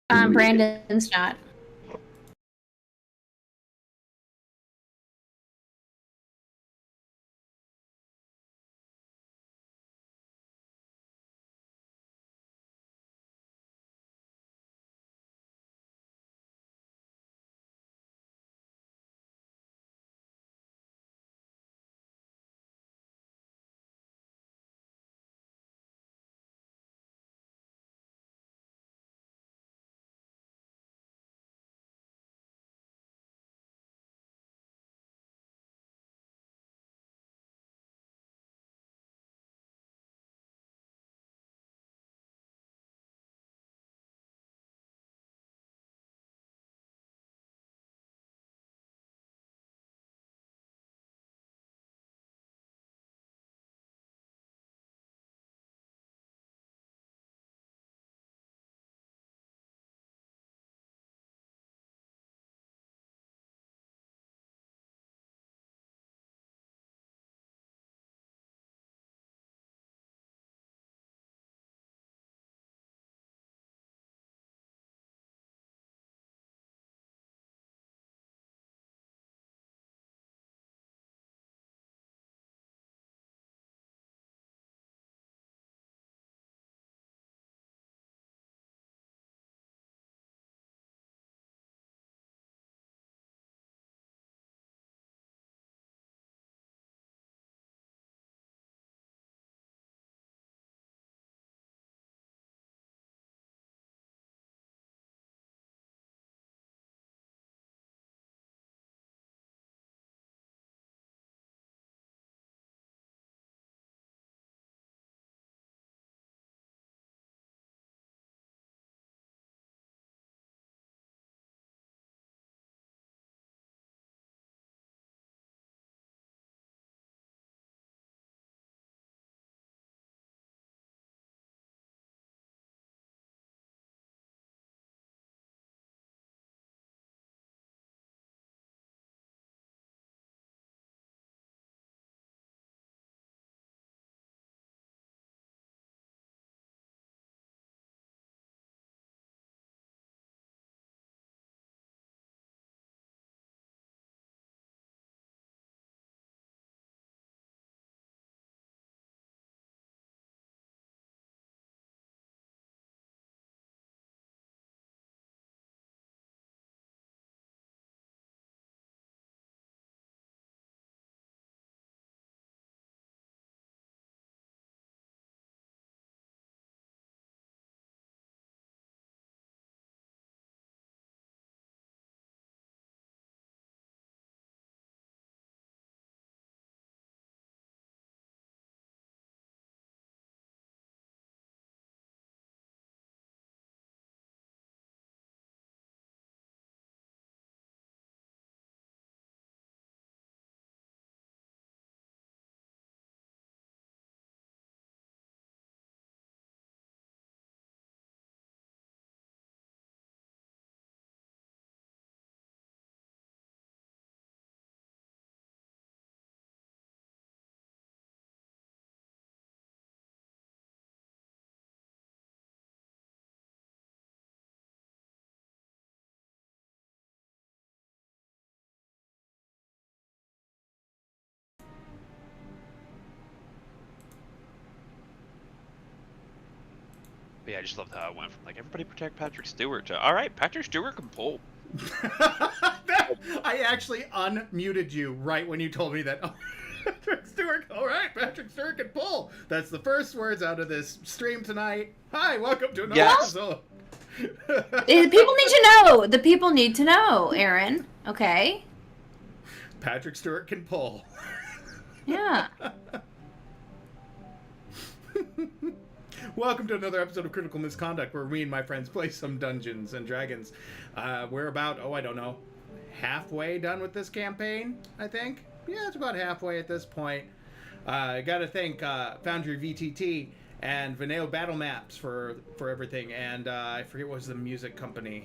Brandon's not. But yeah, I just loved how it went from like everybody protect Patrick Stewart to all right, Patrick Stewart can pull. I actually unmuted you right when you told me that. Patrick Stewart, all right, Patrick Stewart can pull. That's the first words out of this stream tonight. Hi, welcome to another episode. The people need to know. The people need to know, Aaron. Okay. Patrick Stewart can pull. Yeah. Welcome to another episode of Critical Misconduct, where me and my friends play some Dungeons and Dragons. We're about, I don't know, halfway done with this campaign, I think. Yeah, it's about halfway at this point. I gotta thank Foundry VTT and Vineo Battle Maps for everything, and I forget what was the music company.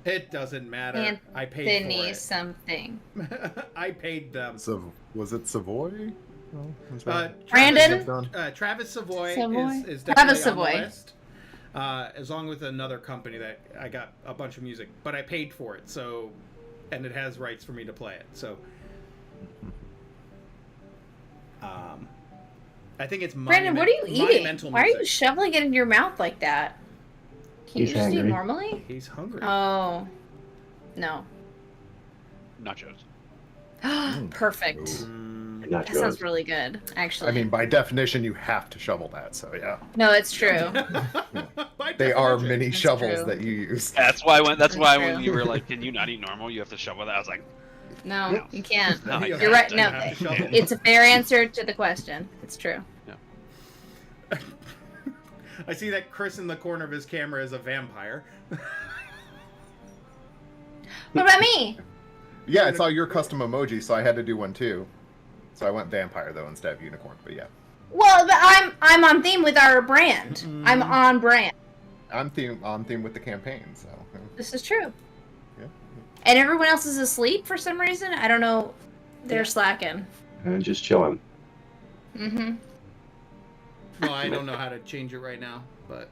It doesn't matter. I paid for it. something. I paid them. So was it Savoy? Well, that's Brandon? done. Travis Savoy, Savoy? is Travis definitely on Savoy. the list. As long with another company that I got a bunch of music, but I paid for it, so, and it has rights for me to play it. So, I think it's Brandon, what are you eating? monumental Why are you music. shoveling it into your mouth like that? Can He's you just eat hungry. normally? He's hungry. Oh. No. Nachos. Perfect. Mm, Not That sounds really good, actually. I mean, by definition, you have to shovel that. So yeah, no, it's true. by they are definition. mini That's shovels true. that you use. That's why when true. you were like, "Can you not eat normal? You have to shovel that." I was like, No, you can't. No, You You're have right. to- No, you have to shovel. it's a fair answer to the question. It's true. I see that Chris in the corner of his camera is a vampire. What about me? Yeah, I saw your custom emoji, so I had to do one too. So I went vampire though instead of unicorn. But yeah, Well, but I'm on theme with our brand. I'm on brand. I'm on theme with the campaign. So This is true. yeah. And everyone else is asleep for some reason. I don't know. They're slacking. And just chilling. Mm-hmm. Well, I don't know how to change it right now, but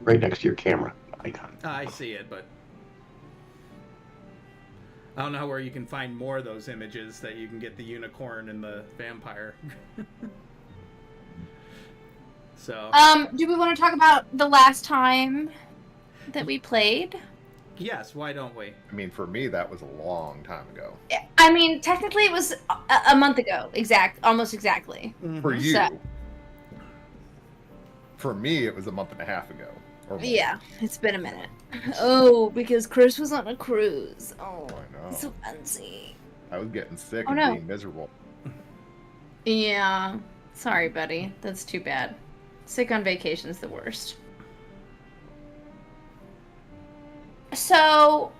Right next to your camera icon. I see it, but I don't know where you can find more of those images that you can get the unicorn and the vampire. So, Do we want to talk about the last time that we played? yes, why don't we? I mean, for me, that was a long time ago. I mean, technically, it was a month ago. Almost exactly. For you, So- for me, it was a month and a half ago. Or more. Yeah, it's been a minute. Oh, because Chris was on a cruise. Oh, I know. so fancy. I was getting sick Oh, and no. being miserable. Yeah. Sorry, buddy. That's too bad. Sick on vacation's the worst. So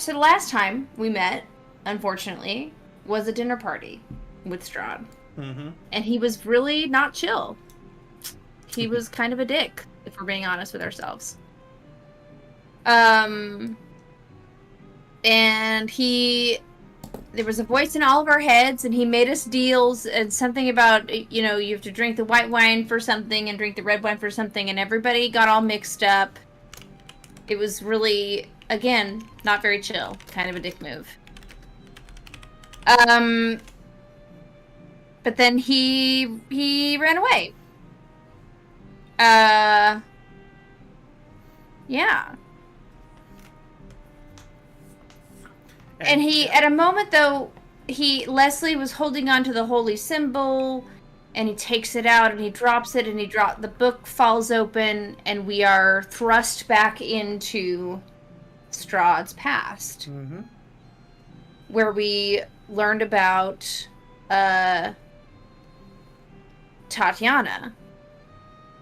the last time we met, unfortunately, was a dinner party with Strahd. Mm-hmm. And he was really not chill. He was kind of a dick, if we're being honest with ourselves. And there was a voice in all of our heads, and he made us deals, and something about, you know, you have to drink the white wine for something and drink the red wine for something, and everybody got all mixed up. It was really, again, not very chill. Kind of a dick move. But then he ran away. Yeah. And he, at a moment though, Leslie was holding on to the holy symbol, and he takes it out and he drops it, and the book falls open, and we are thrust back into Strahd's past, Mm-hmm. where we learned about Tatiana,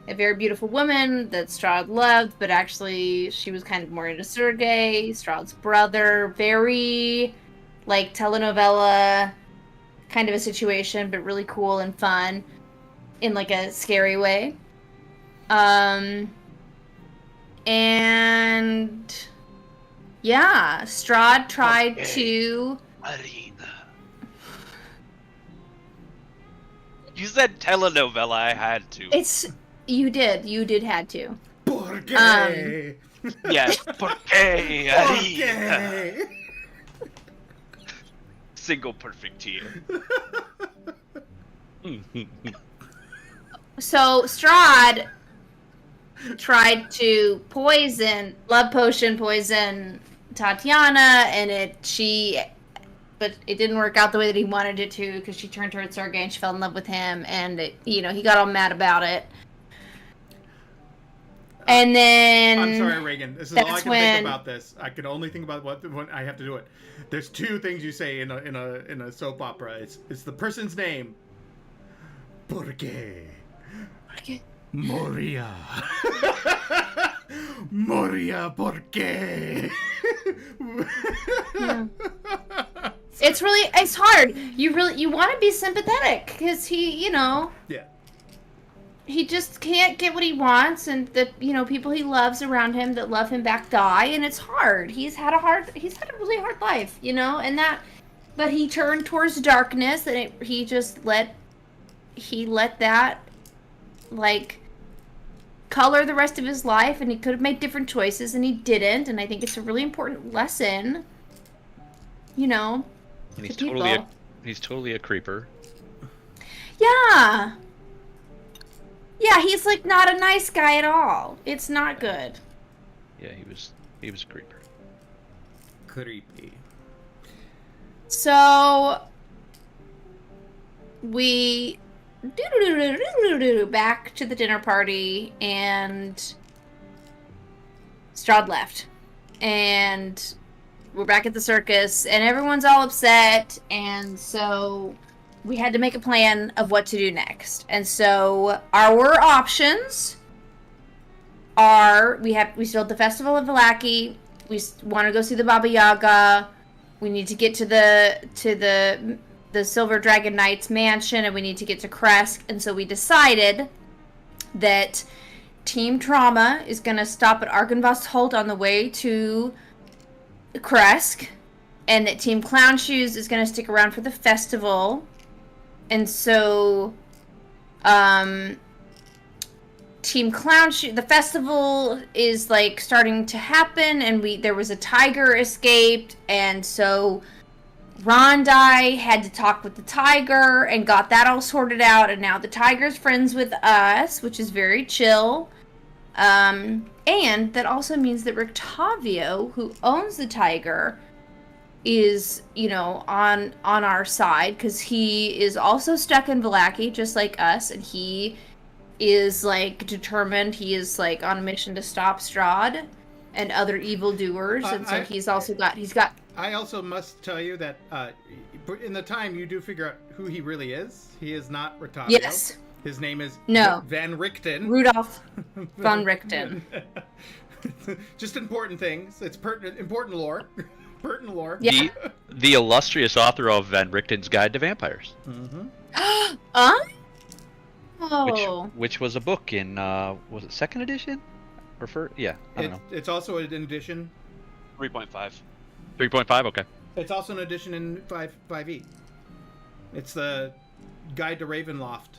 a very beautiful woman that Strahd loved, but actually she was kind of more into Sergei, Strahd's brother. Very, like, telenovela kind of a situation, but really cool and fun in, like, a scary way. And yeah, Strahd tried to... Marina. You said telenovela. I had to. You did had to. Porque? Yes. Porque Marina. Porque? Single perfect here. So Strahd tried to love potion poison Tatiana, and but it didn't work out the way that he wanted it to, because she turned towards Sergei and she fell in love with him, and he got all mad about it. And then I'm sorry, Reagan. This is all I that's can when- think about. This I can only think about what I have to do it. There's two things you say in a soap opera. It's the person's name. Porque? Moria. Moria porque? Yeah. It's hard. You want to be sympathetic, because Yeah. he just can't get what he wants, and the people he loves around him that love him back die, and it's hard. He's had a really hard life, but he turned towards darkness, and he just let he let that, like, color the rest of his life, and he could have made different choices, and he didn't. And I think it's a really important lesson, you know, And he's to people. he's totally a creeper. Yeah. Yeah, he's like not a nice guy at all. It's not good. Yeah, he was a creeper. Creepy. So we back to the dinner party, and Strahd left, and we're back at the circus, and everyone's all upset, and so we had to make a plan of what to do next. And so our options are: we still have the Festival of Vallaki. We want to go see the Baba Yaga. We need to get to the Silver Dragon Knight's mansion, and we need to get to Kresk. And so we decided that Team Trauma is going to stop at Argynvost Holt on the way to Kresk, and that Team Clown Shoes is going to stick around for the festival. And so Team Clown Shoes, the festival is like starting to happen, and there was a tiger escaped, and so Rondai had to talk with the tiger and got that all sorted out, and now the tiger's friends with us, which is very chill. And that also means that Rictavio, who owns the tiger, is, you know, on our side, because he is also stuck in Vallaki, just like us, and he is, like, determined. He is, like, on a mission to stop Strahd and other evildoers, and so he's got... I also must tell you that in the time you do figure out who he really is. He is not Rictavio. Yes. His name is No. Van Richten. Rudolph von Richten. Just important things. It's important lore. Pertinent lore. Yeah. The illustrious author of Van Richten's Guide to Vampires. Mm-hmm. Oh. Which was a book in was it second edition? Or first? Yeah, I don't know. It's also an edition. 3.5. 3.5, okay. It's also an edition in 5e. It's the Guide to Ravenloft.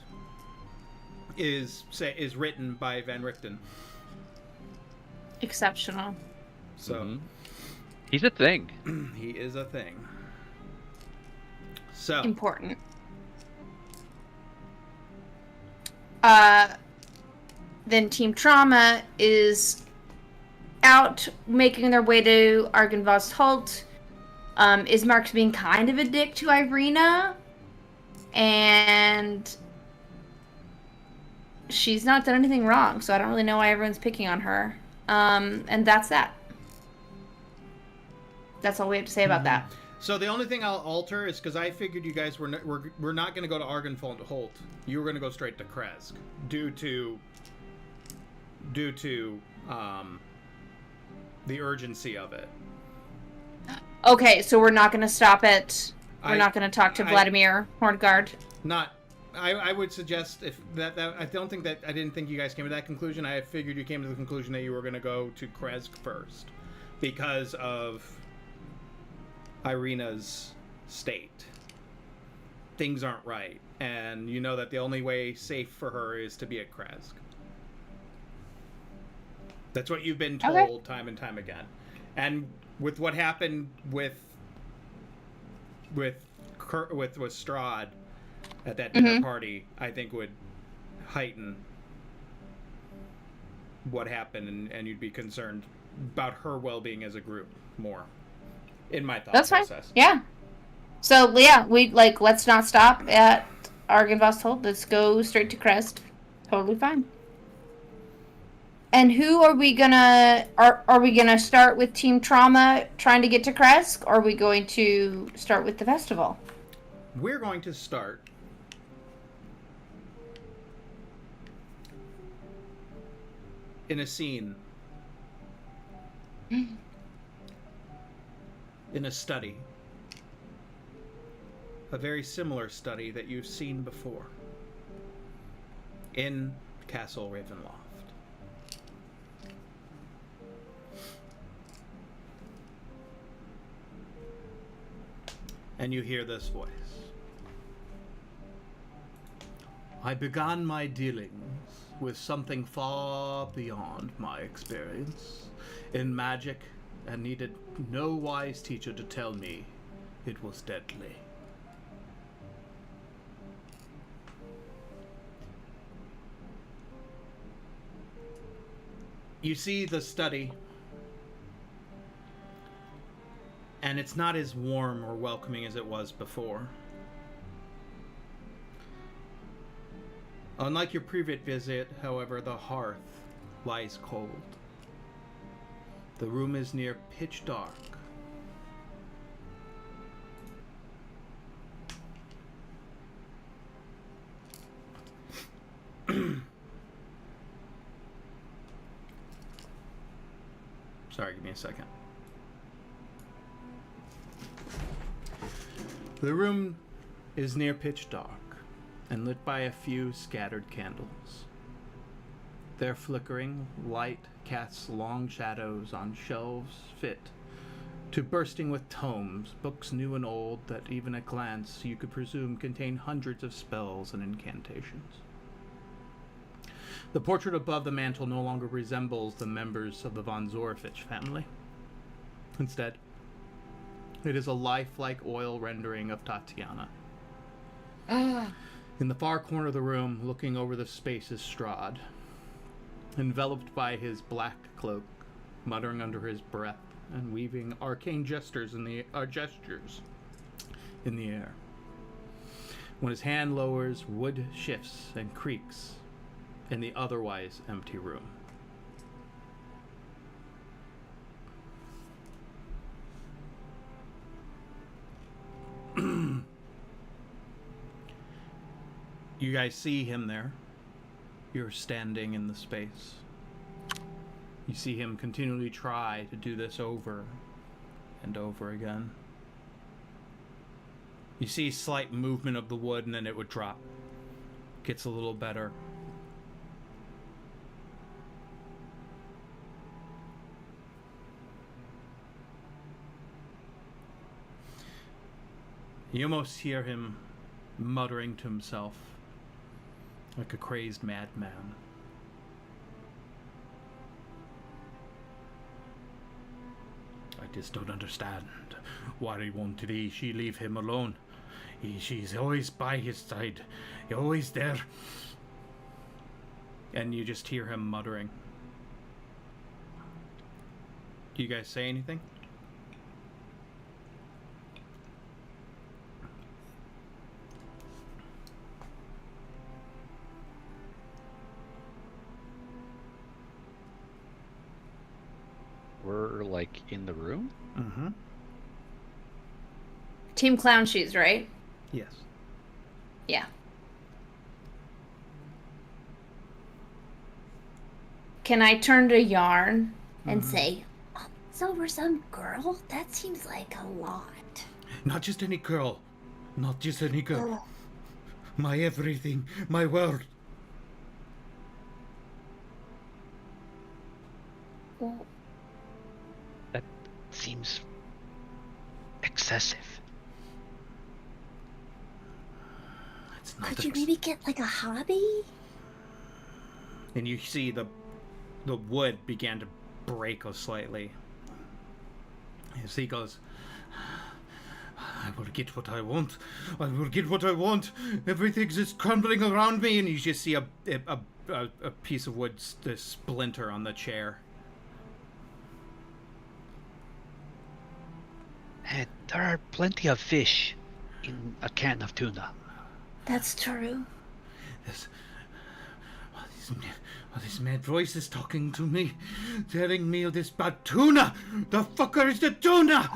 Is written by Van Richten. Exceptional. So he's a thing. He is a thing. So Important. Then Team Trauma is out making their way to Argynvost Holt. Ismark's being kind of a dick to Irina, and she's not done anything wrong, so I don't really know why everyone's picking on her. And that's that. That's all we have to say about that. So the only thing I'll alter is because I figured you guys were not going to go to Argynvost Holt. You were going to go straight to Kresk due to the urgency of it. Okay, so we're not going to stop it. We're not going to talk to Vladimir Horngard. I would suggest if that I didn't think you guys came to that conclusion. I figured you came to the conclusion that you were going to go to Kresk first because of Irina's state. Things aren't right, and you know that the only way safe for her is to be at Kresk. That's what you've been told time and time again. And with what happened with Strahd at that dinner party, I think would heighten what happened, and you'd be concerned about her well-being as a group more. In my thought process. Fine. Yeah. So yeah, let's not stop at Argynvost Holt. Let's go straight to Kresk. Totally fine. And who are we gonna are we gonna start with Team Trauma trying to get to Kresk, or are we going to start with the festival? We're going to start in a scene. In a study. A very similar study that you've seen before. In Castle Ravenloft. And you hear this voice. I began my dealings with something far beyond my experience in magic and needed no wise teacher to tell me it was deadly. You see the study, and it's not as warm or welcoming as it was before. Unlike your previous visit, however, the hearth lies cold. The room is near pitch dark. Sorry, give me a second. The room is near pitch dark and lit by a few scattered candles. Their flickering light casts long shadows on shelves fit to bursting with tomes, books new and old that even at glance you could presume contain hundreds of spells and incantations. The portrait above the mantel no longer resembles the members of the von Zorfich family. Instead, it is a lifelike oil rendering of Tatiana. In the far corner of the room, looking over the space, is Strahd, enveloped by his black cloak, muttering under his breath and weaving arcane gestures in the air. When his hand lowers, wood shifts and creaks in the otherwise empty room. You guys see him there. You're standing in the space. You see him continually try to do this over and over again. You see slight movement of the wood and then it would drop. Gets a little better. You almost hear him muttering to himself like a crazed madman. I just don't understand. Why won't she leave him alone? She's always by his side. Always there. And you just hear him muttering. Do you guys say anything? We're like in the room? Mm-hmm. Team Clown Shoes, right? Yes. Yeah. Can I turn to Yarn and say, oh, so for some girl, that seems like a lot. Not just any girl. Not just any girl. My everything. My world. Well, That seems excessive. It's not could you maybe get like a hobby? And you see the wood began to break slightly. As he goes, I will get what I want. I will get what I want. Everything is crumbling around me. And you just see a piece of wood splinter on the chair. And there are plenty of fish in a can of tuna. That's true. This mad voice is talking to me, telling me this bad tuna. The fucker is the tuna.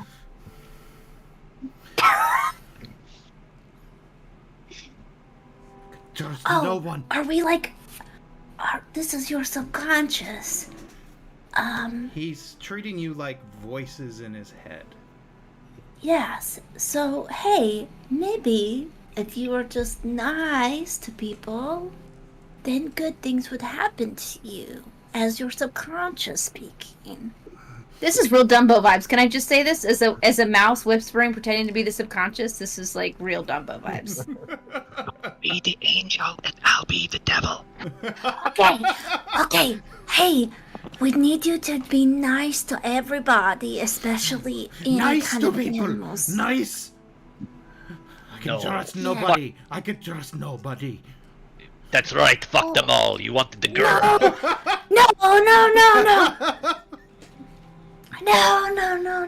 Trust no one. Are we like... this is your subconscious. He's treating you like voices in his head. Yes. So, hey, maybe if you were just nice to people, then good things would happen to you as your subconscious speaking. This is real Dumbo vibes. Can I just say this? As a mouse whispering, pretending to be the subconscious, this is like real Dumbo vibes. be the angel and I'll be the devil. Okay. Hey, we need you to be nice to everybody, especially in Nice kind to of people. animals. Nice. I can No. trust nobody. I can trust nobody. That's right, fuck them all. You wanted the girl. No.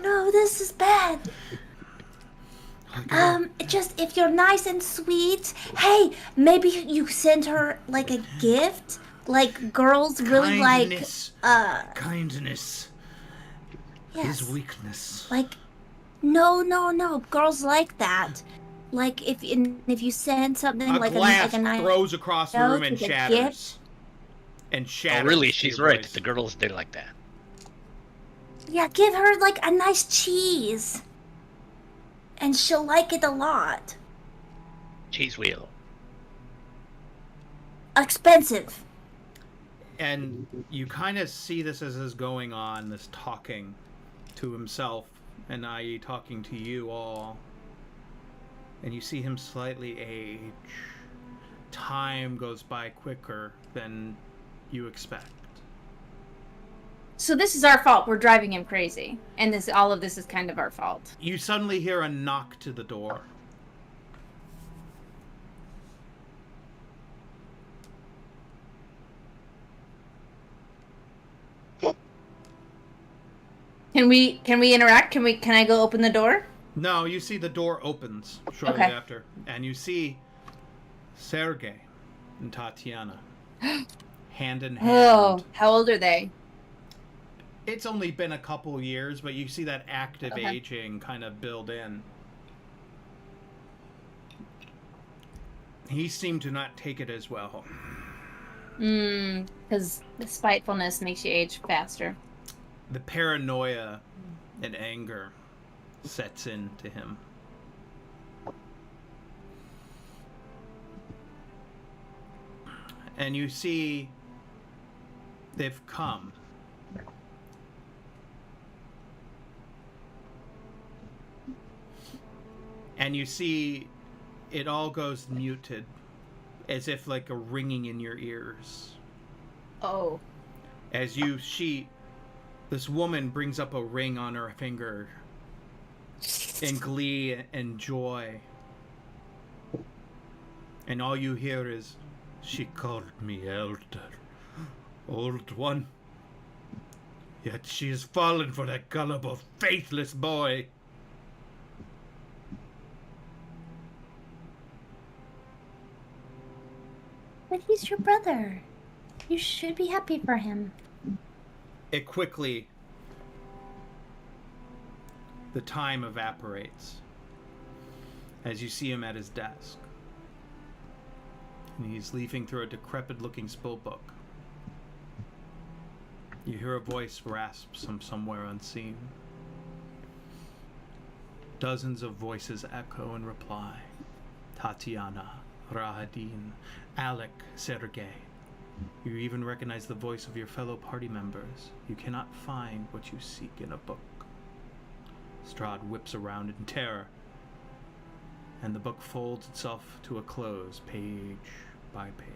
No, this is bad. Just if you're nice and sweet, hey, maybe you send her like a gift. Like girls really Kindness. like, Kindness yes. is weakness. Like, no, girls like that. Like if you send something A like glass a nice throws across the note room and with a shatters. gift. And Oh, shatters. really? to She's your right. voice. The girls, they like that. Yeah, give her like a nice cheese. And she'll like it a lot. Cheese wheel. Expensive. And you kind of see this as is going on, this talking to himself, and i.e. talking to you all. And you see him slightly age. Time goes by quicker than you expect. So this is our fault. We're driving him crazy, and all of this is kind of our fault. You suddenly hear a knock to the door. Can we interact? Can I go open the door? No, you see the door opens shortly Okay. after, and you see Sergey and Tatiana hand in hand. Oh, how old are they? It's only been a couple years, but you see that active Okay. aging kind of build in. He seemed to not take it as well. Because the spitefulness makes you age faster. The paranoia and anger sets in to him. And you see they've come. And you see it all goes muted, as if like a ringing in your ears. Oh. As this woman brings up a ring on her finger in glee and joy. And all you hear is, "She called me elder, old one. Yet she has fallen for that gullible, faithless boy." But he's your brother. You should be happy for him. It quickly, the time evaporates as you see him at his desk. And he's leafing through a decrepit-looking spell book. You hear a voice rasp from somewhere unseen. Dozens of voices echo in reply. Tatiana, Rahadin, Alec, Sergey. You even recognize the voice of your fellow party members. You cannot find what you seek in a book. Strahd whips around in terror, and the book folds itself to a close, page by page.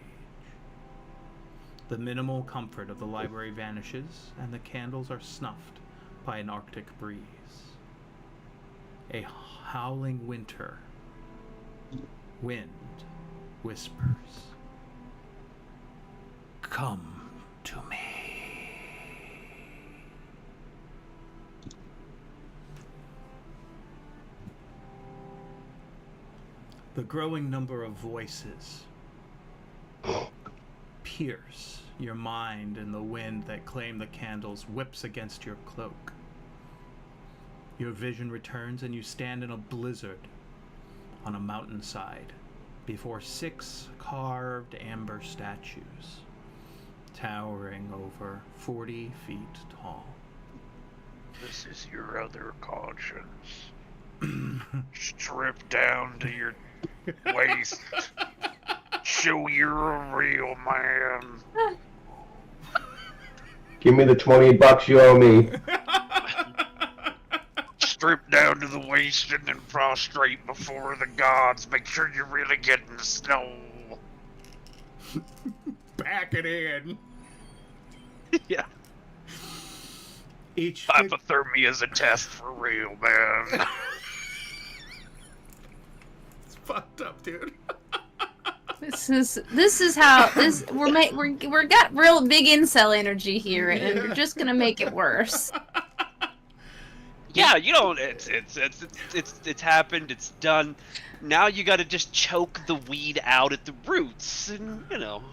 The minimal comfort of the library vanishes, and the candles are snuffed by an arctic breeze. A howling winter wind whispers, "Come to me." The growing number of voices pierce your mind, and the wind that claimed the candles whips against your cloak. Your vision returns, and you stand in a blizzard on a mountainside before 6 carved amber statues, towering over 40 feet tall. This is your other conscience. Strip down to your waist. Show you're a real man. Give me the $20 you owe me. Strip down to the waist and then prostrate before the gods. Make sure you're really getting the snow. Pack it in. Yeah. Each Hypothermia is a test for real, man. It's fucked up, dude. This is how we're got real big incel energy here, and we're just gonna make it worse. Yeah, you know, it's happened. It's done. Now you got to just choke the weed out at the roots, and you know,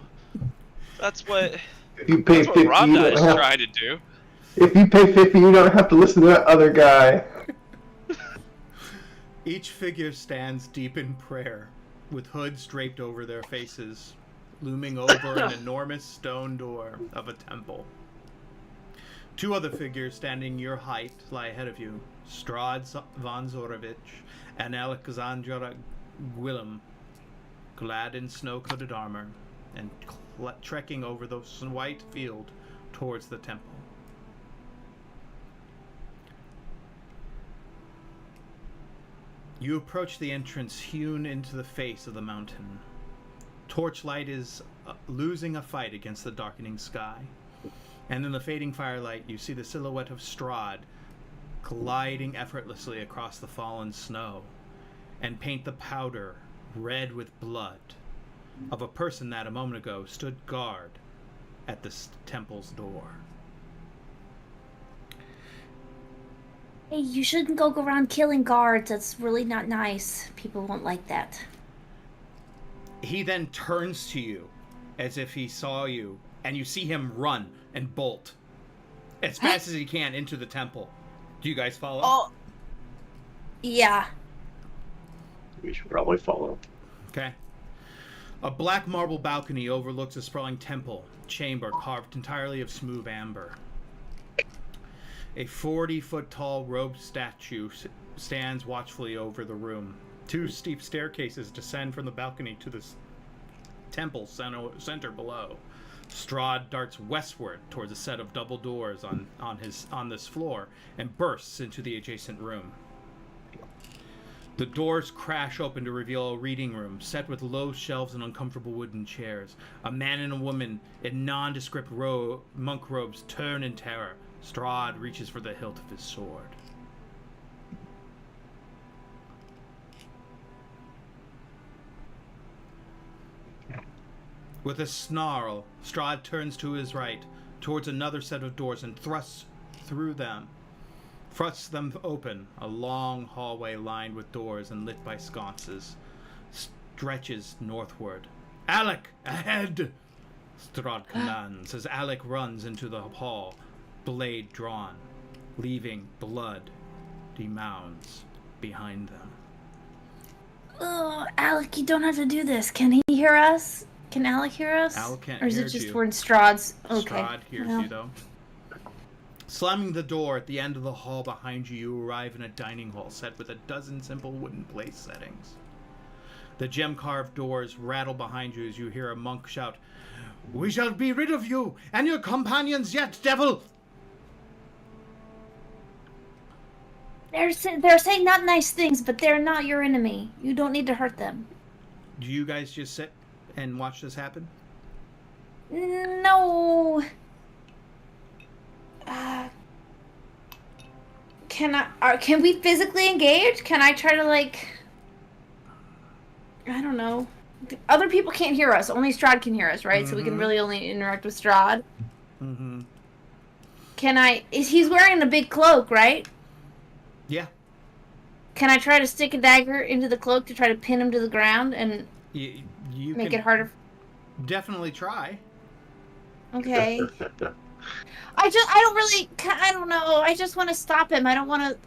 that's what If you pay 50, you Rhonda don't is have. trying to do. If you pay 50, you don't have to listen to that other guy. Each figure stands deep in prayer, with hoods draped over their faces, looming over an enormous stone door of a temple. Two other figures standing your height lie ahead of you, Strahd von Zorovich and Alexandra Gwillem, clad in snow-coated armor, and trekking over the white field towards the temple. You approach the entrance hewn into the face of the mountain. Torchlight is losing a fight against the darkening sky. And in the fading firelight, you see the silhouette of Strahd gliding effortlessly across the fallen snow and paint the powder red with blood of a person that a moment ago stood guard at the temple's door. Hey, you shouldn't go around killing guards. That's really not nice. People won't like that. He then turns to you as if he saw you, and you see him run and bolt as fast as he can into the temple. Do you guys follow? Oh. Yeah. We should probably follow. Okay. A black marble balcony overlooks a sprawling temple chamber carved entirely of smooth amber. A 40-foot tall robed statue stands watchfully over the room. Two steep staircases descend from the balcony to the temple center below. Strahd darts westward towards a set of double doors on this floor and bursts into the adjacent room. The doors crash open to reveal a reading room set with low shelves and uncomfortable wooden chairs. A man and a woman in nondescript monk robes turn in terror. Strahd reaches for the hilt of his sword. With a snarl, Strahd turns to his right, towards another set of doors, and thrusts them open. A long hallway lined with doors and lit by sconces stretches northward. "Alec, ahead!" Strahd commands as Alec runs into the hall, blade drawn, leaving bloody mounds behind them. Oh, Alec, you don't have to do this. Can he hear us? Can Alec hear us? Alec can't Or is hear it just you. when Strahd's... Okay. Strahd hears well. you, though. Slamming the door at the end of the hall behind you, you arrive in a dining hall set with a dozen simple wooden place settings. The gem-carved doors rattle behind you as you hear a monk shout, "We shall be rid of you and your companions yet, devil!" They're saying not nice things, but they're not your enemy. You don't need to hurt them. Do you guys just sit and watch this happen? No. Can we physically engage? Can I try to, like... I don't know. Other people can't hear us. Only Strahd can hear us, right? So we can really only interact with Strahd. Mm-hmm. Can I... He's wearing a big cloak, right? Yeah. Can I try to stick a dagger into the cloak to try to pin him to the ground and You make can it harder? definitely try. Okay. I don't know. I just want to stop him. I don't want.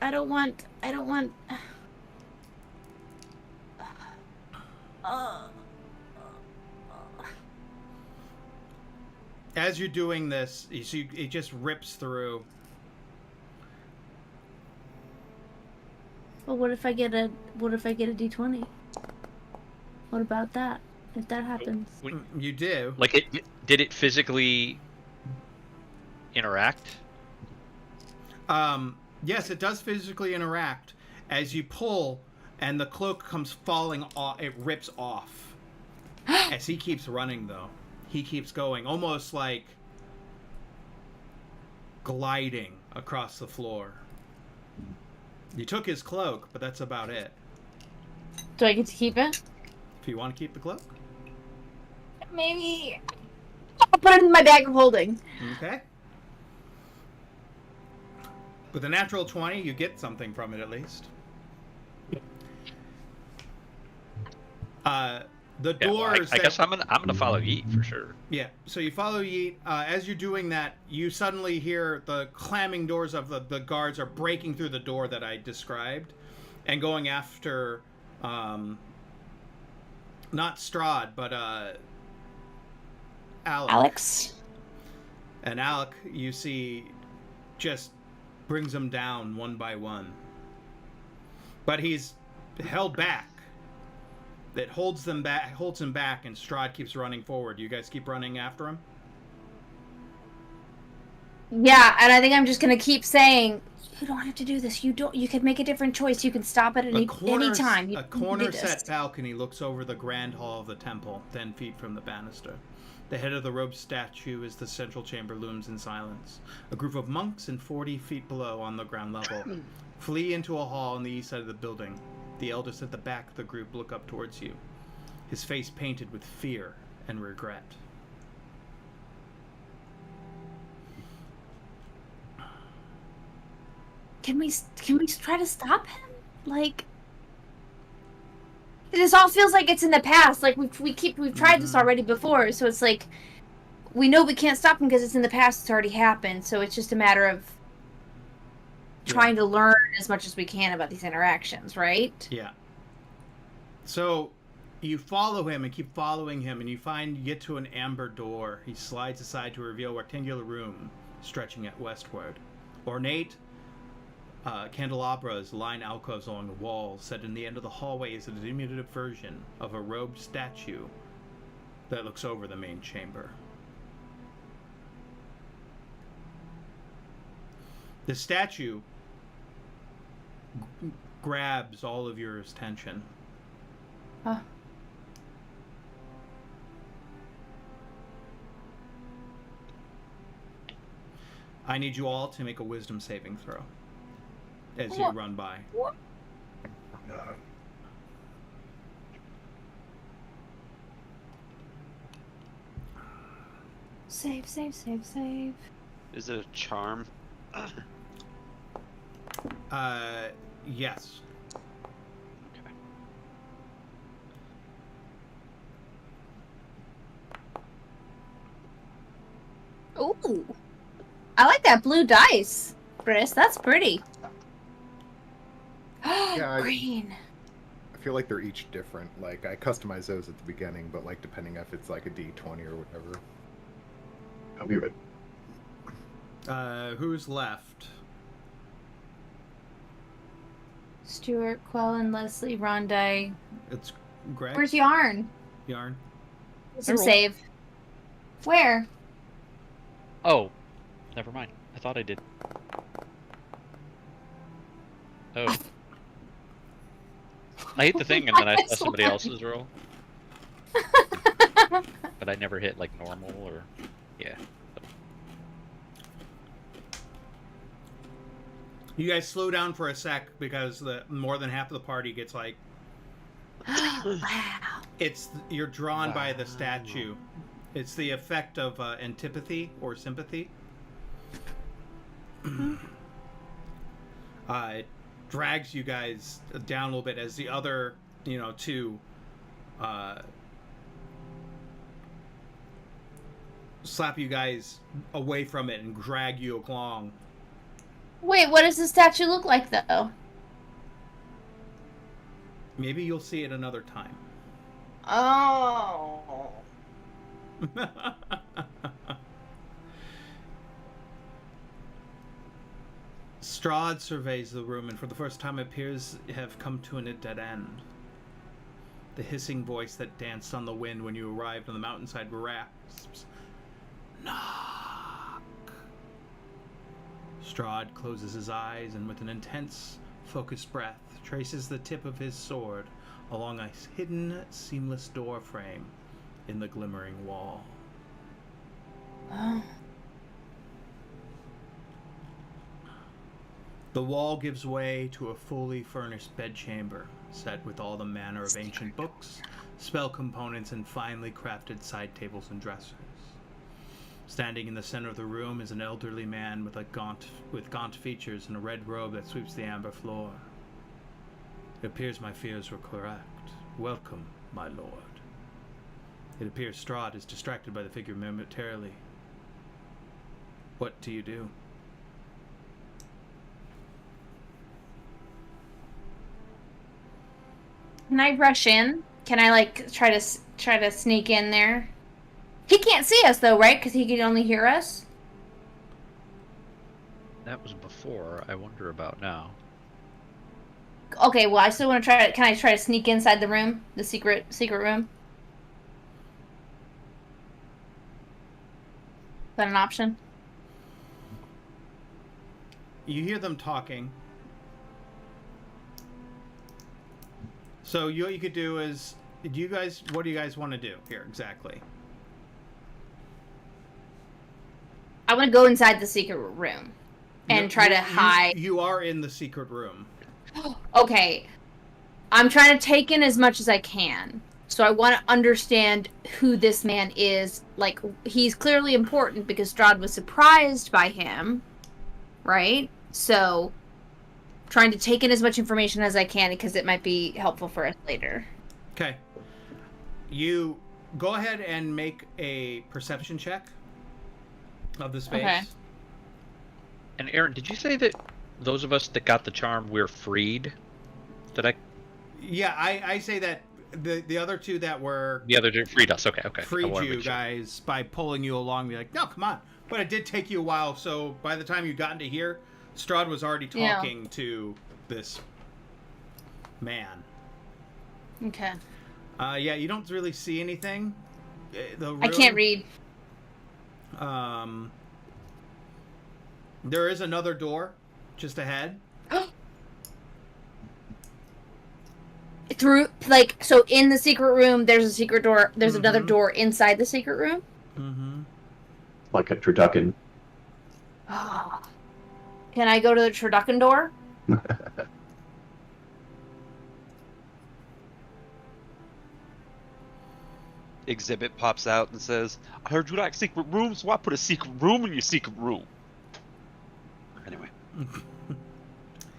As you're doing this, you see it just rips through. Well, what if I get a D20? What about that? If that happens. You do. Like, did it physically interact? Yes, it does physically interact. As you pull, and the cloak comes falling off, it rips off. As he keeps running, though. he keeps going, almost like gliding across the floor. You took his cloak, but that's about it. Do I get to keep it? If you want to keep the cloak. Maybe. I'll put it in my bag of holding. Okay. With a natural 20, you get something from it at least. The Yeah, well, doors. I guess I'm gonna follow Yeet for sure. Yeah, so you follow Yeet. As you're doing that, you suddenly hear the clamming doors of the guards are breaking through the door that I described and going after, not Strahd, but Alec. Alex. And Alec, you see, just brings them down one by one. But he's held back. That holds him back, and Strahd keeps running forward. You guys keep running after him? Yeah, and I think I'm just gonna keep saying, you don't have to do this. You can make a different choice. You can stop at any time. A corner-set balcony looks over the grand hall of the temple, 10 feet from the banister. The head of the robed statue is the central chamber looms in silence. A group of monks and 40 feet below on the ground level flee into a hall on the east side of the building. The eldest at the back of the group look up towards you, his face painted with fear and regret. Can we try to stop him? Like, this all feels like it's in the past. Like we've tried this already before, so it's like we know we can't stop him because it's in the past. It's already happened. So it's just a matter of trying to learn as much as we can about these interactions, right? Yeah. So you follow him and keep following him, and you get to an amber door. He slides aside to reveal a rectangular room stretching at westward. Ornate candelabras line alcoves along the walls. Set in the end of the hallway is a diminutive version of a robed statue that looks over the main chamber. The statue grabs all of your attention. Huh. I need you all to make a wisdom saving throw as you run by. Save. Is it a charm? Yes. Okay. Ooh, I like that blue dice, Chris. That's pretty. Yeah, Green. I feel like they're each different. Like, I customize those at the beginning, but like depending if it's like a D20 or whatever. I'll be right. Who's left? Stuart, Quellen, Leslie, Rondai. It's Greg. Where's Yarn? Yarn? Some rolled. save. Where? Oh, never mind. I thought I did. Oh. I hit the thing and then I saw somebody else's roll. But I never hit like normal or yeah. You guys slow down for a sec because more than half of the party gets like Wow. you're drawn by the statue. It's the effect of antipathy or sympathy. It drags you guys down a little bit as the other, two slap you guys away from it and drag you along. Wait, what does the statue look like, though? Maybe you'll see it another time. Oh. Strahd surveys the room and for the first time appears to have come to a dead end. The hissing voice that danced on the wind when you arrived on the mountainside rasps. Knock. Strahd closes his eyes and with an intense, focused breath traces the tip of his sword along a hidden, seamless door frame in the glimmering wall. Oh. The wall gives way to a fully furnished bedchamber, set with all the manner of ancient books, spell components, and finely crafted side tables and dressers. Standing in the center of the room is an elderly man with gaunt features and a red robe that sweeps the amber floor. It appears my fears were correct. Welcome, my lord. It appears Strahd is distracted by the figure momentarily. What do you do? Can I rush in? Can I like try to sneak in there? He can't see us though, right? Because he can only hear us. That was before. I wonder about now. Okay, well, I still want to try. Can I try to sneak inside the room, the secret room? Is that an option? You hear them talking. So what you could do is, what do you guys want to do here exactly? I want to go inside the secret room and try to hide. You are in the secret room. Okay. I'm trying to take in as much as I can. So I want to understand who this man is. Like, he's clearly important because Strahd was surprised by him. Right? So, trying to take in as much information as I can because it might be helpful for us later. Okay. You go ahead and make a perception check of the space. Okay. And Aaron, did you say that those of us that got the charm, we're freed? Did I? Yeah, I say that the other two that were The other two freed us. Okay. freed you guys by pulling you along. Be like, no, come on. But it did take you a while. So by the time you got into here, Strahd was already talking to this man. Okay. Yeah, you don't really see anything. The room, I can't read. There is another door just ahead. Through, like, so in the secret room, there's a secret door. There's another door inside the secret room. Mm-hmm. Like a turducken. Can I go to the turducken door? Exhibit pops out and says, I heard you like secret rooms, so I put a secret room in your secret room. Anyway.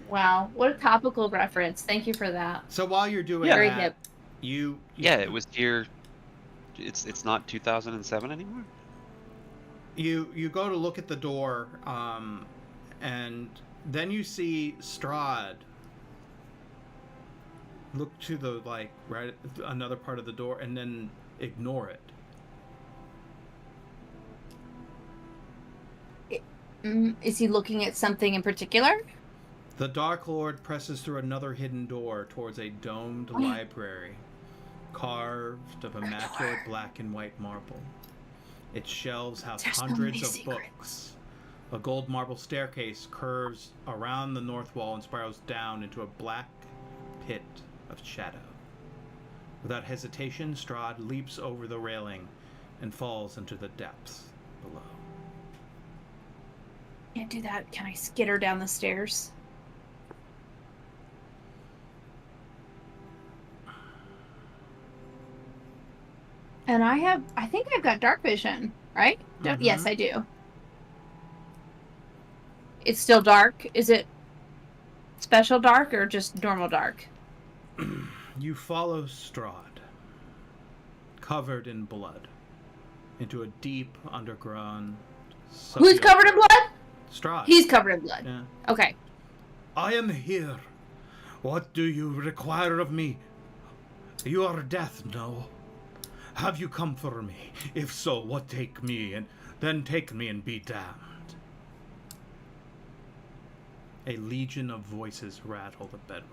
Wow, what a topical reference. Thank you for that. So while you're doing Very that, hip. you Yeah, it was here. It's not 2007 anymore. You go to look at the door, and then you see Strahd look to the right another part of the door, and then ignore it. Is he looking at something in particular? The Dark Lord presses through another hidden door towards a domed library, carved of immaculate black and white marble. Its shelves house There's so hundreds many of secrets. books. A gold marble staircase curves around the north wall and spirals down into a black pit of shadow. Without hesitation, Strahd leaps over the railing and falls into the depths below. Can't do that. Can I skitter down the stairs? And I think I've got dark vision, right? Mhm. Yes, I do. It's still dark. Is it special dark or just normal dark? You follow Strahd, covered in blood, into a deep underground. Who's covered in blood? Strahd. He's covered in blood. Yeah. Okay. I am here. What do you require of me? You are death, no? Have you come for me? If so, what take me and then take me and be damned. A legion of voices rattle the bedrock.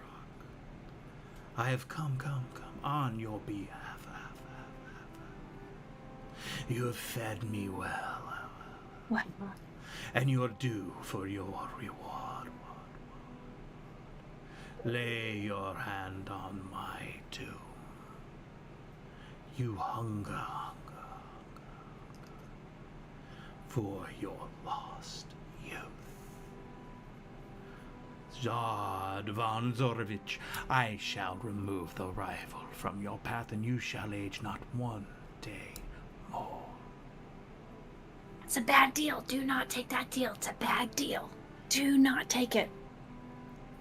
I have come on your behalf. You have fed me well. What? And you are due for your reward. Lay your hand on my tomb. You hunger. for your lost youth. Zod von Zorovich, I shall remove the rival from your path, and you shall age not one day more. It's a bad deal. Do not take that deal. It's a bad deal. Do not take it.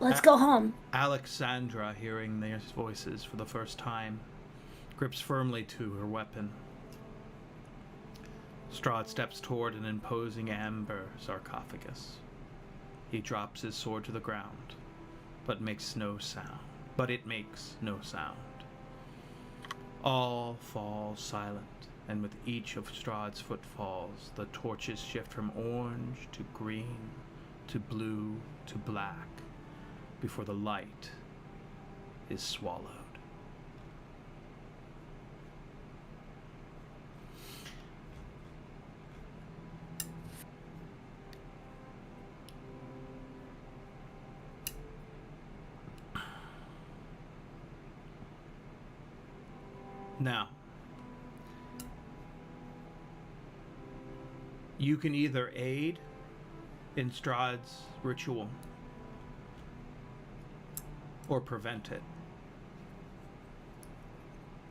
Let's go home. Alexandra, hearing their voices for the first time, grips firmly to her weapon. Strahd steps toward an imposing amber sarcophagus. He drops his sword to the ground, but makes no sound. But it makes no sound. All fall silent, and with each of Strahd's footfalls, the torches shift from orange to green to blue to black before the light is swallowed. Now, you can either aid in Strahd's ritual or prevent it.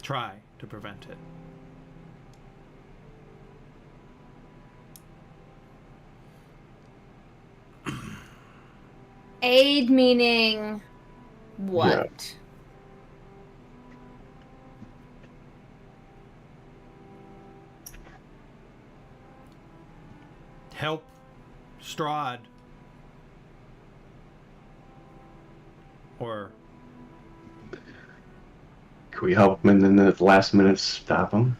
Try to prevent it. Aid meaning what? Help Strahd, or Can we help him and then at the last minute stop him?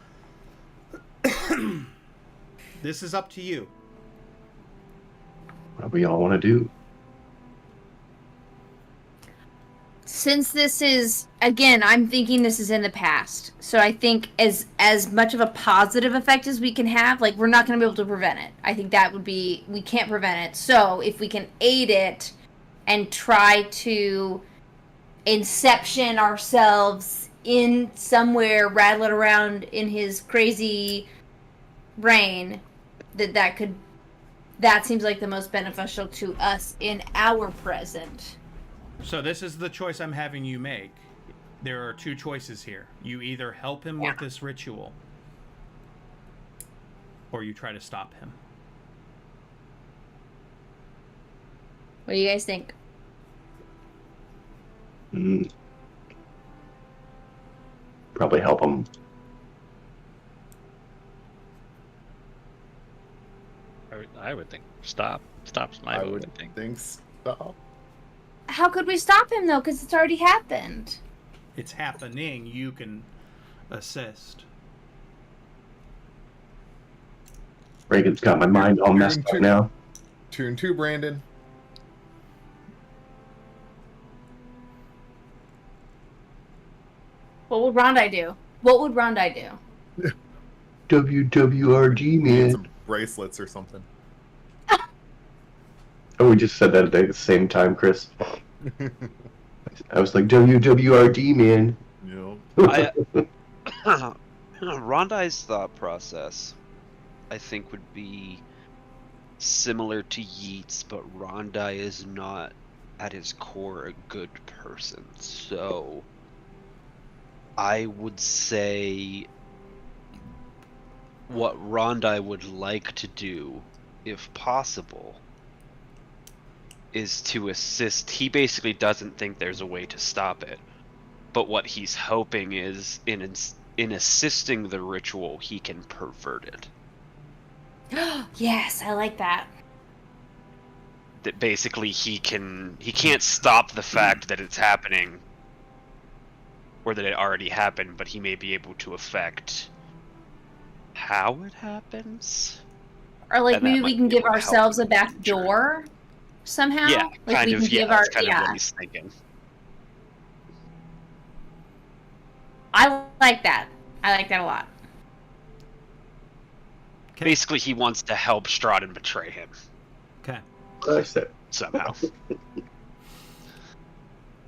this is up to you. What do we all want to do? Since this is, again, I'm thinking this is in the past, so I think as much of a positive effect as we can have, like, we're not going to be able to prevent it. I think that would be, we can't prevent it. So if we can aid it and try to inception ourselves in somewhere, rattle it around in his crazy brain, that seems like the most beneficial to us in our present. So this is the choice I'm having you make. There are two choices here. You either help him with this ritual, or you try to stop him. What do you guys think? Probably help him. I would think stop. Stop's my I vote, would I think. think stop. How could we stop him, though? Because it's already happened. It's happening. You can assist. Reagan's got my mind all messed up now. Turn 2, Brandon. What would Rondai do? What would Rondai do? WWRD, Need man. some bracelets or something. Oh, we just said that at the same time, Chris. I was like, WWRD, man. You know. Rondai's thought process, I think, would be similar to Yeats, but Rondai is not, at his core, a good person. So, I would say what Rondai would like to do, if possible, is to assist. He basically doesn't think there's a way to stop it, but what he's hoping is in assisting the ritual, he can pervert it. Yes, I like that. That basically he can't stop the fact that it's happening, or that it already happened, but he may be able to affect how it happens. Or like And maybe that we might can be give able to help ourselves in a the back future. door somehow. Yeah, like kind we of. can Yeah, give that's kind of what yeah. he's thinking. I like that. I like that a lot. Okay. Basically, he wants to help Strahd and betray him Okay. I said. somehow.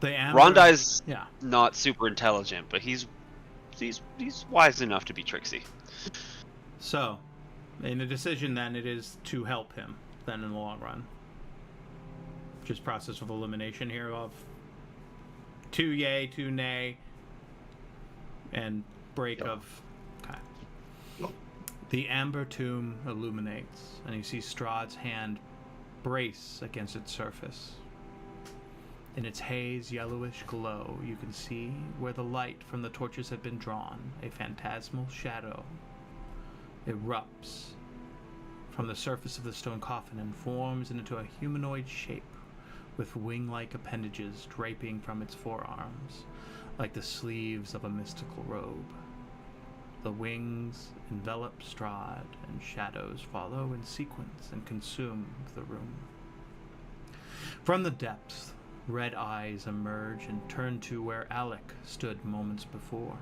The amber... Rondai's Yeah. not super intelligent, but he's wise enough to be tricksy. So, In a decision, then, it is to help him, then, in the long run. Just process of elimination here of 2 yay, 2 nay, and break of... Okay. The amber tomb illuminates, and you see Strahd's hand brace against its surface. In its haze, yellowish glow, you can see where the light from the torches had been drawn. A phantasmal shadow erupts from the surface of the stone coffin and forms into a humanoid shape with wing-like appendages draping from its forearms, like the sleeves of a mystical robe. The wings envelop Strahd, and shadows follow in sequence and consume the room. From the depths, red eyes emerge and turn to where Alec stood moments before.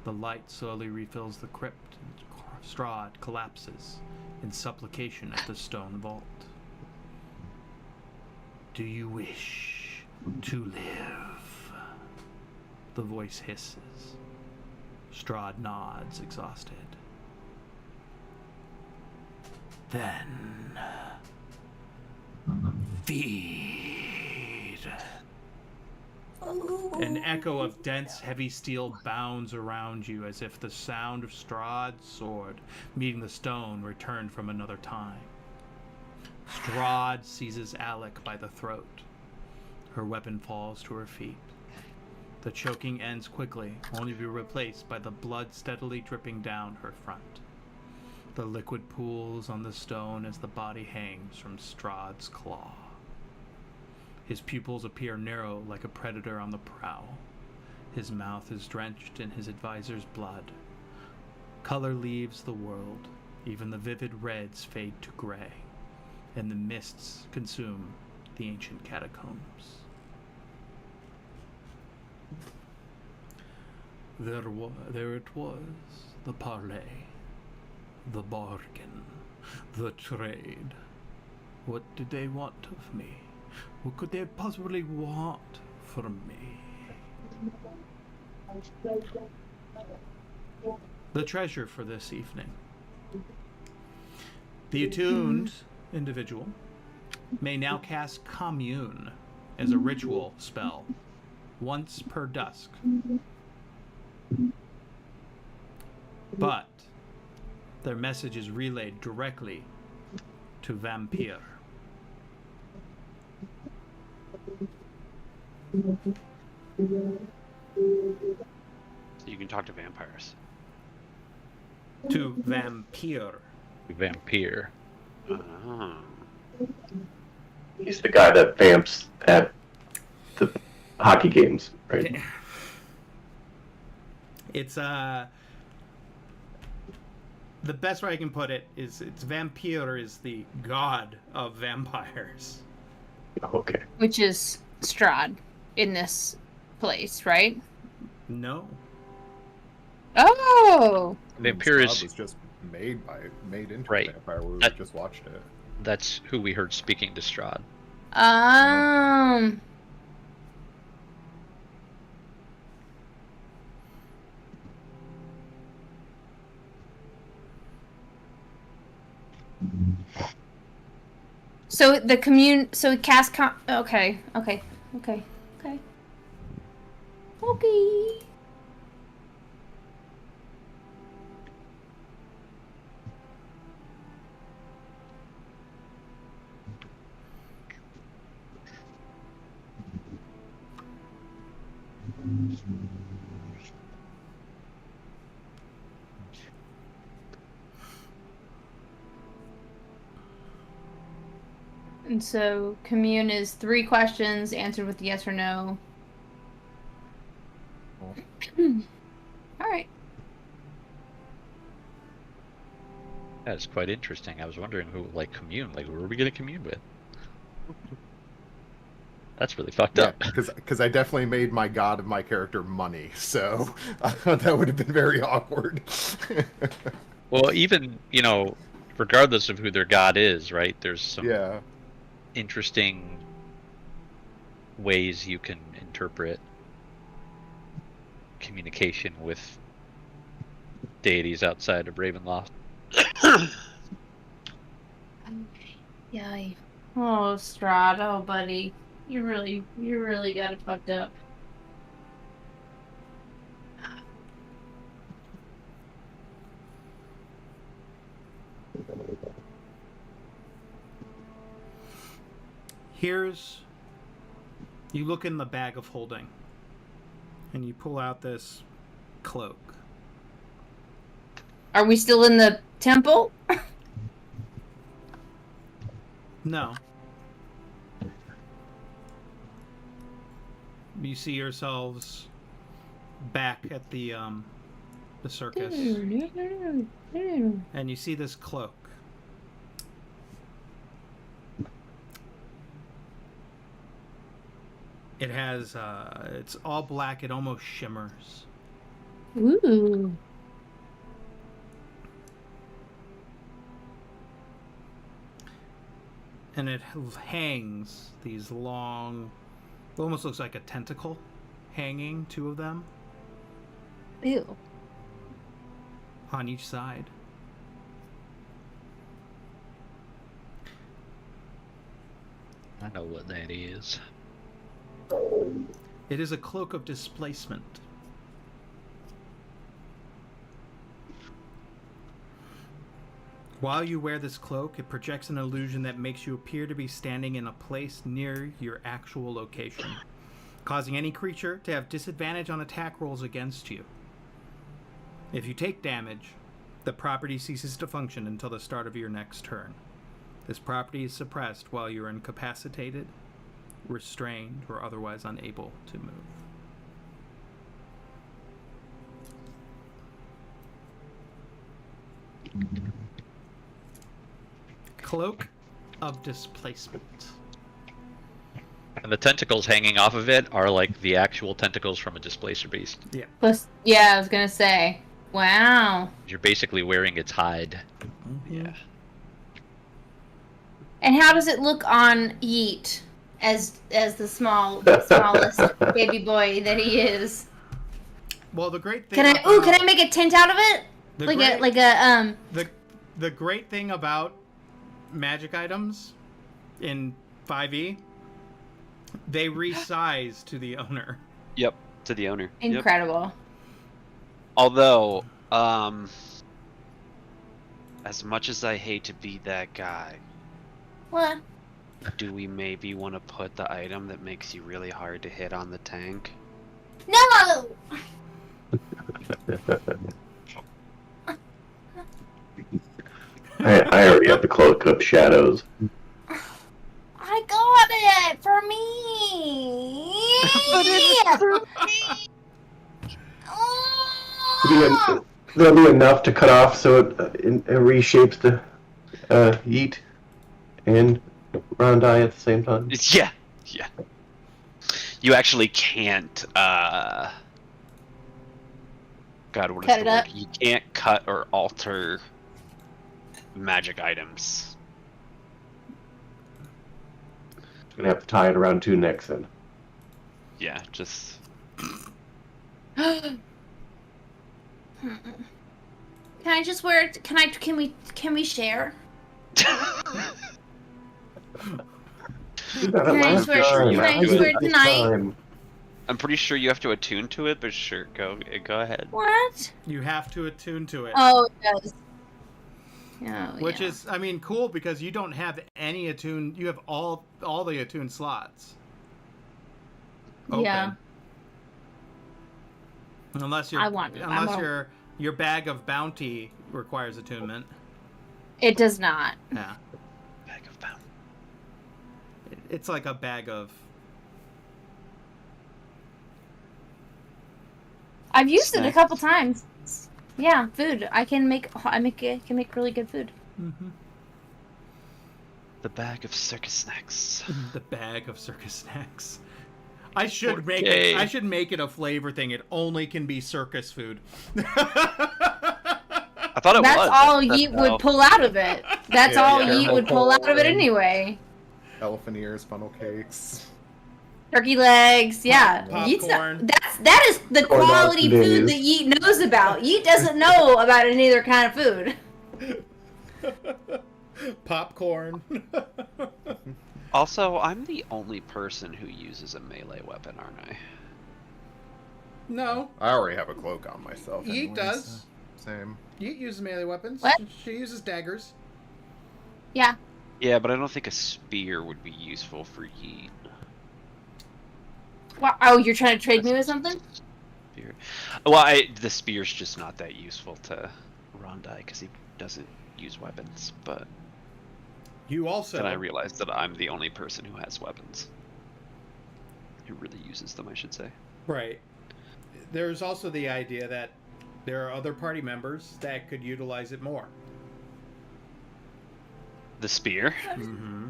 The light slowly refills the crypt, and Strahd collapses in supplication at the stone vault. Do you wish to live? The voice hisses. Strahd nods, exhausted. Then... feed. An echo of dense, heavy steel bounds around you as if the sound of Strahd's sword meeting the stone returned from another time. Strahd seizes Alec by the throat. Her weapon falls to her feet. The choking ends quickly, only to be replaced by the blood steadily dripping down her front. The liquid pools on the stone as the body hangs from Strahd's claw. His pupils appear narrow like a predator on the prowl. His mouth is drenched in his advisor's blood. Color leaves the world. Even the vivid reds fade to gray, and the mists consume the ancient catacombs. There it was, the parley, the bargain, the trade. What did they want of me? What could they possibly want from me? The treasure for this evening. The attuned individual may now cast Commune as a ritual spell once per dusk. But their message is relayed directly to Vampire. So you can talk to vampires. To Vampire. Vampire. Oh. He's the guy that vamps at the hockey games, right? It's the best way I can put it is it's Vampire is the god of vampires. Okay. Which is Strahd in this place, right? No. Oh! Vampire Strahd is was just made into Right. a vampire. We That- just watched it. that's who we heard speaking to Strahd. So the commune. So cast. Okay. Okay. Okay. Okay. Okay. And so commune is 3 questions answered with yes or no. All right. That is quite interesting. I was wondering who, like, commune. Like, who are we going to commune with? That's really fucked up. Because I definitely made my god of my character money, so that would have been very awkward. Well, even, regardless of who their god is, right? There's some interesting ways you can interpret communication with deities outside of Ravenloft. Yay. Oh, Strahd, oh buddy. You really got it fucked up. You look in the bag of holding, and you pull out this cloak. Are we still in the temple? No. You see yourselves back at the circus, and you see this cloak. It has, it's all black, it almost shimmers. Ooh. And it hangs these long, it almost looks like a tentacle hanging, 2 of them. Ew. On each side. I know what that is. It is a cloak of displacement. While you wear this cloak, it projects an illusion that makes you appear to be standing in a place near your actual location, causing any creature to have disadvantage on attack rolls against you. If you take damage, the property ceases to function until the start of your next turn. This property is suppressed while you are incapacitated, restrained, or otherwise unable to move. Cloak of Displacement. And the tentacles hanging off of it are like the actual tentacles from a displacer beast. Yeah. Plus, yeah, I was gonna say. Wow. You're basically wearing its hide. Yeah. And how does it look on Yeet as the smallest baby boy that he is? Well, the great thing. Can I make a tent out of it? The great thing about magic items in 5e, they resize to the owner. Yep, to the owner. Incredible. Yep. Although, as much as I hate to be that guy, What? do we maybe want to put the item that makes you really hard to hit on the tank? No! I already have the Cloak of Shadows. I got it for me. Oh! That'll be enough to cut off so it reshapes the Yeet and Rondai at the same time. Yeah, yeah. You actually can't, God, what is Cut the it word? up? You can't cut or alter magic items. Gonna have to tie it around 2 necks then. Yeah, just... Can I just wear it? Can we share? Can I just wear it tonight? I'm pretty sure you have to attune to it, but sure, go ahead. What? You have to attune to it. Oh, it does. Oh, Which yeah. is, I mean, cool because you don't have any attune. You have all the attune slots. Open. Yeah. Unless your bag of bounty requires attunement. It does not. Yeah. Bag of bounty. It's like a bag of. I've used it a Snacks. couple times. Yeah, food. I can make really good food. Mm-hmm. The bag of circus snacks. The bag of circus snacks. I should make Okay. it. I should make it a flavor thing. It only can be circus food. I thought it That's was. all That's Yeet how- would pull out of it. That's Yeah, all yeah. Yeet would pull out of it anyway. Elephant ears, funnel cakes. Turkey legs, yeah. Yeet's Popcorn. that is the Corn dogs quality for food days. that Yeet knows about. Yeet doesn't know about any other kind of food. Popcorn. Also, I'm the only person who uses a melee weapon, aren't I? No. I already have a cloak on myself. Yeet anyways, does. so Same. Yeet uses melee weapons. What? She uses daggers. Yeah. Yeah, but I don't think a spear would be useful for Yeet. Wow. Oh, you're trying to trade me with something? Spear. Well, the spear's just not that useful to Rondai because he doesn't use weapons, but You also. then I realized that I'm the only person who has weapons. Who really uses them, I should say. Right. There's also the idea that there are other party members that could utilize it more. The spear? Mm-hmm.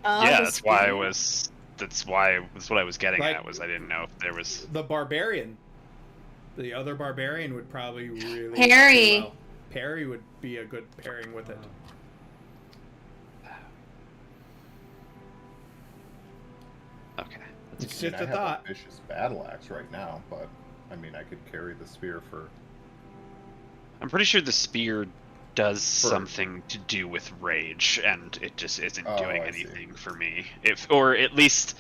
Yeah, the that's why I spear. was. That's what I was getting Like- at. Was I didn't know if there was. The barbarian. The other barbarian would probably really. Perry. do well. Perry would be a good pairing with it. Okay. It's I mean, just a I have thought. a vicious battle axe right now, but I mean, I could carry the spear for. I'm pretty sure the spear does something to do with rage, and it just isn't doing I see. anything for me. Or at least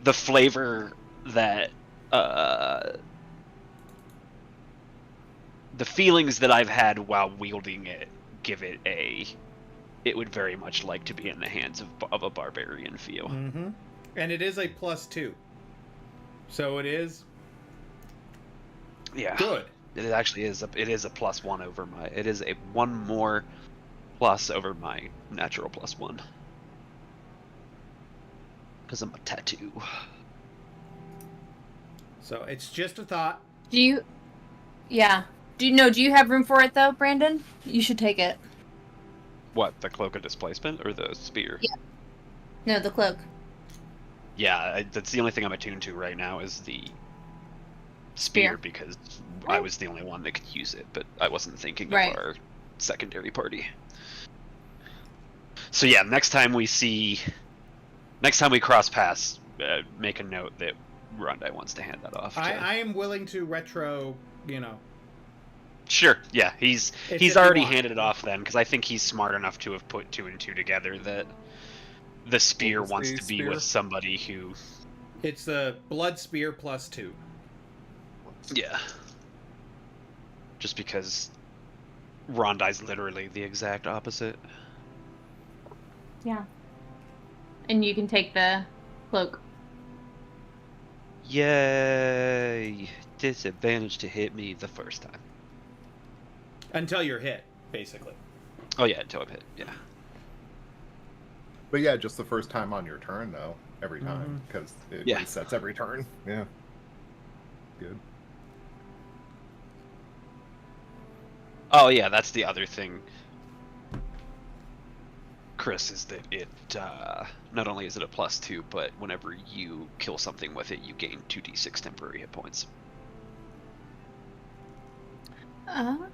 the flavor that the feelings that I've had while wielding it give it a. It would very much like to be in the hands of a barbarian feel. Mm-hmm. And it is a +2. So it is Yeah. good. It actually is. It is a +1 over my. It is a 1 more plus over my natural +1. Because I'm a tattoo. So it's just a thought. Do you? Yeah. Do you have room for it though, Brandon? You should take it. What, the cloak of displacement or the spear? Yeah. No, the cloak. Yeah, that's the only thing I'm attuned to right now is the spear, Spear. because I was the only one that could use it, but I wasn't thinking Right. of our secondary party. So yeah, next time we cross paths, make a note that Rondai wants to hand that off. I am willing to retro, Sure, yeah, he's if you already want. handed it off then, because I think he's smart enough to have put 2 and 2 together that the spear was wants the to be spear? with somebody who, It's the blood spear +2. yeah, just because Rondai's literally the exact opposite. Yeah. And you can take the cloak. Yay! Disadvantage to hit me the first time. Until you're hit, basically. Oh yeah, until I'm hit, yeah. But yeah, just the first time on your turn, though. Every time, Mhm. because it Yeah. resets every turn. Yeah. Good. Oh yeah, that's the other thing, Chris, is that it, not only is it a +2, but whenever you kill something with it, you gain 2d6 temporary hit points. Oh.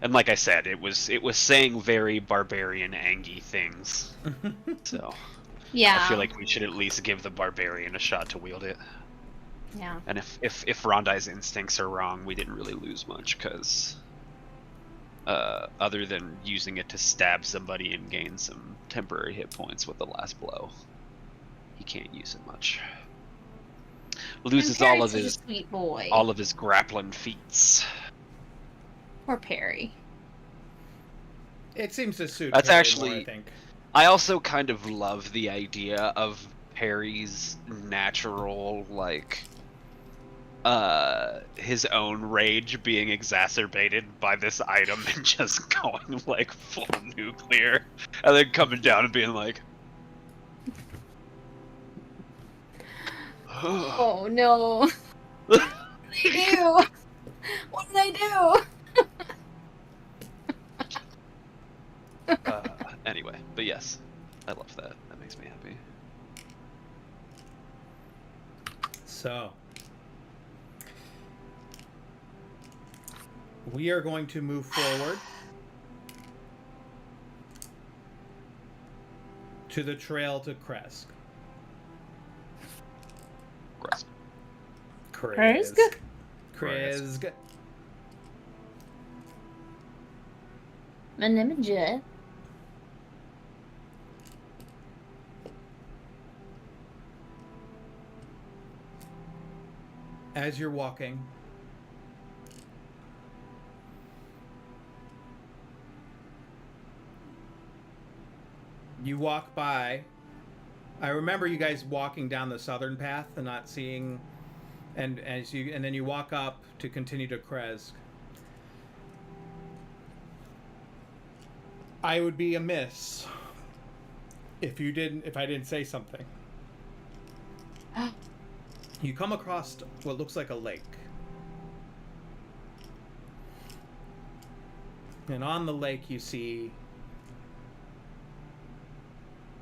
And like I said, it was saying very barbarian angy things. So Yeah. I feel like we should at least give the barbarian a shot to wield it. Yeah. And if Rondai's instincts are wrong, we didn't really lose much, because other than using it to stab somebody and gain some temporary hit points with the last blow, he can't use it much. Loses And all Perry's of such his a sweet boy. grappling feats. Or Perry. It seems to suit. That's Perry actually- more, I think. I also kind of love the idea of Perry's natural, like, his own rage being exacerbated by this item and just going, like, full nuclear. And then coming down and being like... Oh no. What did I do? What did I do? Anyway, but yes, I love that. That makes me happy. So, we are going to move forward to the trail to Kresk. Gross. Kresk? Kresk. My name is Jet. As you're walking, you walk by. I remember you guys walking down the southern path and not seeing, and then you walk up to continue to Kresk. I would be amiss if I didn't say something. You come across what looks like a lake. And on the lake you see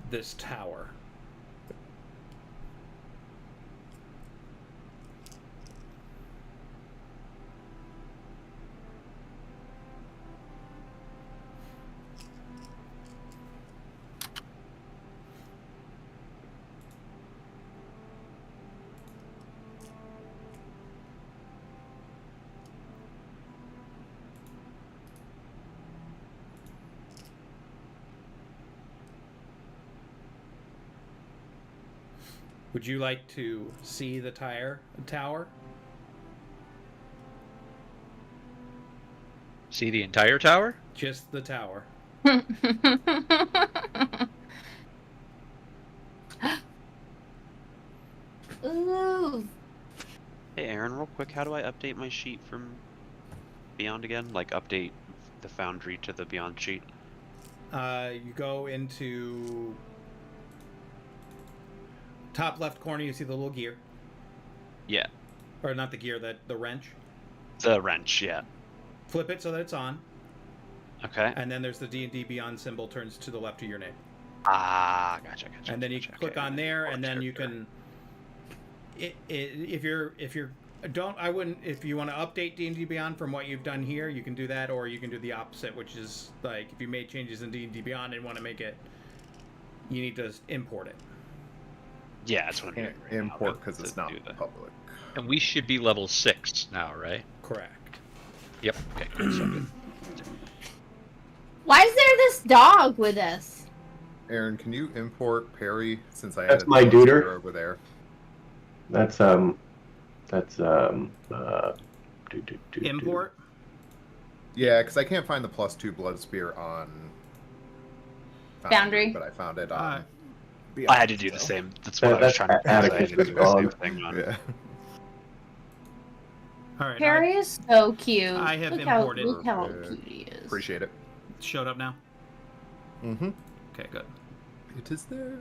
this tower. Would you like to see the tower? See the entire tower? Just the tower. Ooh. Hey Aaron, real quick, how do I update my sheet from Beyond again? Like update the Foundry to the Beyond sheet? You go into top left corner, you see the little gear. Yeah. Or not the gear, the wrench. The wrench, yeah. Flip it so that it's on. Okay. And then there's the D&D Beyond symbol turns to the left of your name. Ah, gotcha. And then you click on there, and then you can. If you want to update D&D Beyond from what you've done here, you can do that, or you can do the opposite, which is like if you made changes in D&D Beyond and want to make it, you need to import it. Yeah, that's what I'm doing right import because it's not public. And we should be level 6 now, right? Correct. Yep. Okay, good. So good. Why is there this dog with us? Aaron, can you import Perry since I That's added my the duder. over there? Import? Yeah, because I can't find the +2 blood spear on Foundry. but I found it on. I had to do the same. That's what I was trying to do. I had to do the same thing on. Yeah. All right. Perry is so cute. I have look imported. Look how cute he is. Appreciate it. Showed up now? Mm-hmm. Okay, good. It is there.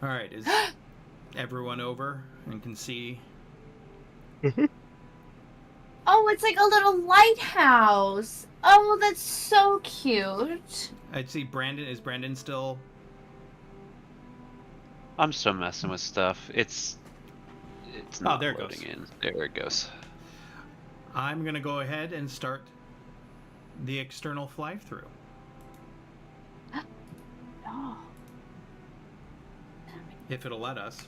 All right, is everyone over and can see? Oh, it's like a little lighthouse. Oh, that's so cute. I'd see Brandon. Is Brandon still? I'm still messing with stuff. It's not there it loading goes. in. There it goes. I'm gonna go ahead and start the external fly-through. Oh. If it'll let us.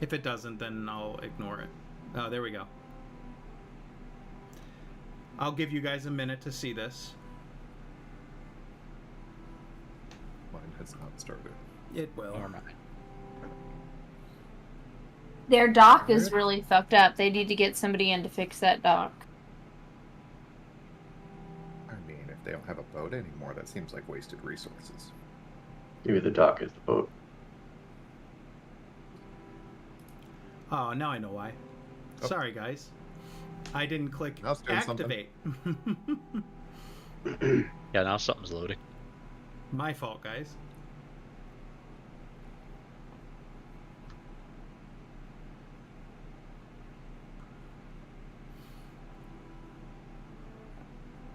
If it doesn't, then I'll ignore it. Oh, there we go. I'll give you guys a minute to see this. Mine has not started. It will. Or not. Their dock is really fucked up. They need to get somebody in to fix that dock. I mean, if they don't have a boat anymore, that seems like wasted resources. Maybe the dock is the boat. Oh, now I know why. Oh. Sorry, guys. I didn't click Now it's doing activate. Yeah, now something's loading. My fault, guys.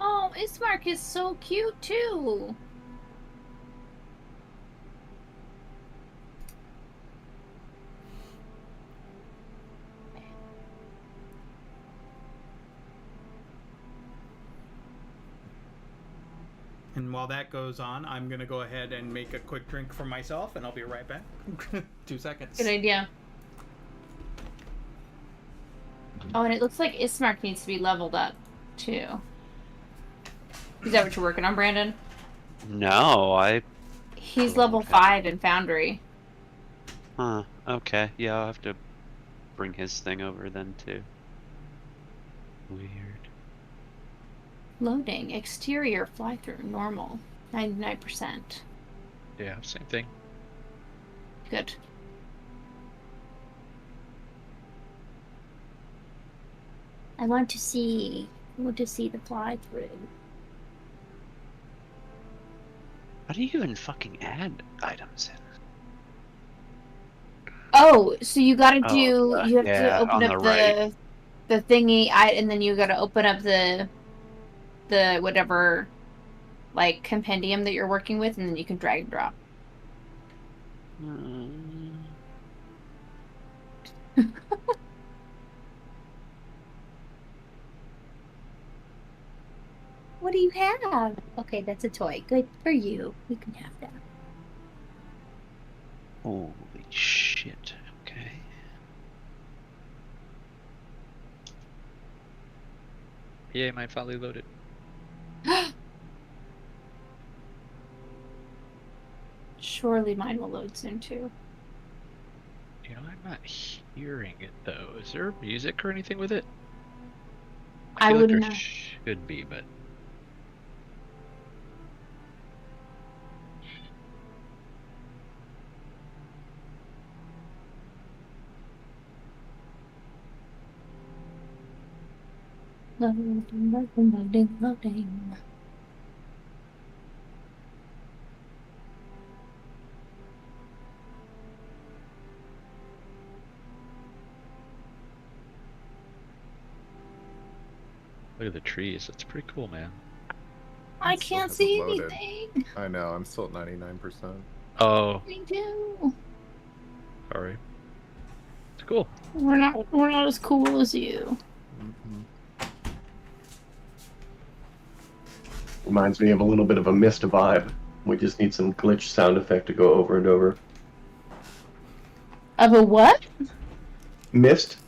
Oh, Ismark is so cute too. And while that goes on, I'm going to go ahead and make a quick drink for myself, and I'll be right back. 2 seconds. Good idea. Oh, and it looks like Ismark needs to be leveled up, too. Is that what you're working on, Brandon? No, He's level 5 in Foundry. Huh. Okay. Yeah, I'll have to bring his thing over then too. Weird. Loading. Exterior fly-through. Normal. 99%. Yeah, same thing. Good. I want to see the fly-through. How do you even fucking add items in? Oh, so you gotta do, you have to yeah, open on up the right. the thingy, and then you gotta open up the whatever, like, compendium that you're working with, and then you can drag and drop. What do you have? Okay, that's a toy. Good for you. We can have that. Holy shit. Okay. Yeah, mine finally loaded. Surely mine will load soon, too. You know, I'm not hearing it, though. Is there music or anything with it? I feel like wouldn't there know. should be, but... Loading. Look at the trees. That's pretty cool, man. I It still can't hasn't see loaded. anything. I know, I'm still at 99%. Oh, Me too. sorry. It's cool. We're not as cool as you. Reminds me of a little bit of a Mist vibe. We just need some glitch sound effect to go over and over. Of a what? Mist?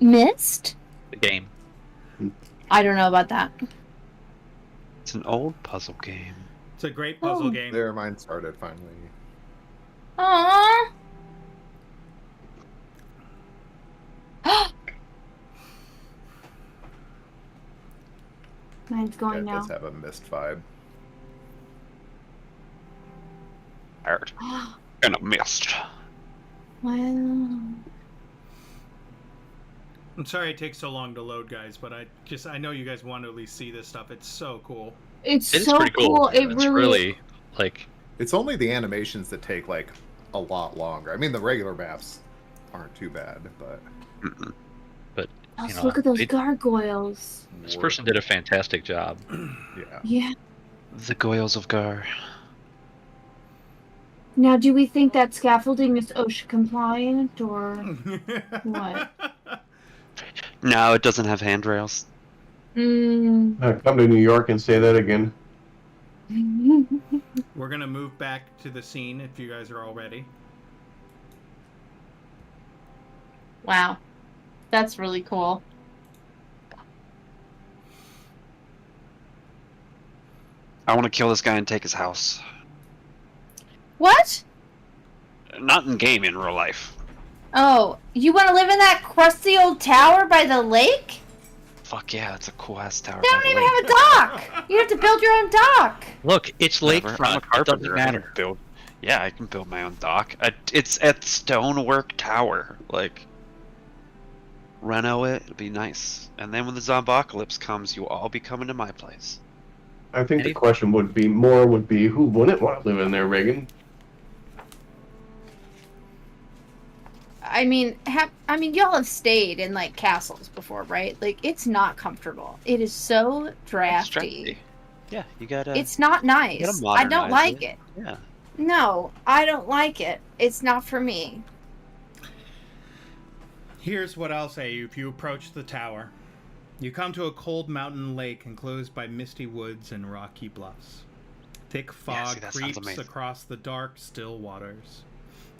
Mist? The game. I don't know about that. It's an old puzzle game. It's a great puzzle Oh. game. There, mine started finally. Aww. Mine's Yeah, going it now. does have a mist vibe. Tired. And a mist. Wow. I'm sorry it takes so long to load, guys, but I know you guys want to at least see this stuff. It's so cool. It's It is so pretty cool. It It's really, like... It's only the animations that take, like, a lot longer. I mean, the regular maps aren't too bad, but... But, you Let's know, look at those they- gargoyles. this person did a fantastic job. Yeah. Yeah. The Goyles of Gar. Now, do we think that scaffolding is OSHA compliant, or what? No, it doesn't have handrails. Come to New York and say that again. We're gonna move back to the scene if you guys are all ready. Wow. That's really cool. I want to kill this guy and take his house. What? Not in game, in real life. Oh, you want to live in that crusty old tower by the lake? Fuck yeah, it's a cool ass tower. They by don't the even lake. have a dock. You have to build your own dock. Look, it's Whatever, I'm a lakefront. It carpenter. doesn't I can matter. build. Yeah, I can build my own dock. It's at Stonework Tower. Like, reno it. It'll be nice. And then when the zombocalypse comes, you'll all be coming to my place. I think the question would be, who wouldn't want to live in there, Reagan? I mean, y'all have stayed in like castles before, right? Like, it's not comfortable. It is so drafty. Yeah, you gotta. It's not nice. gotta I don't modernize like it. it. Yeah. No, I don't like it. It's not for me. Here's what I'll say if you approach the tower. You come to a cold mountain lake enclosed by misty woods and rocky bluffs. Thick Yeah, fog see, that sounds creeps amazing. across the dark, still waters.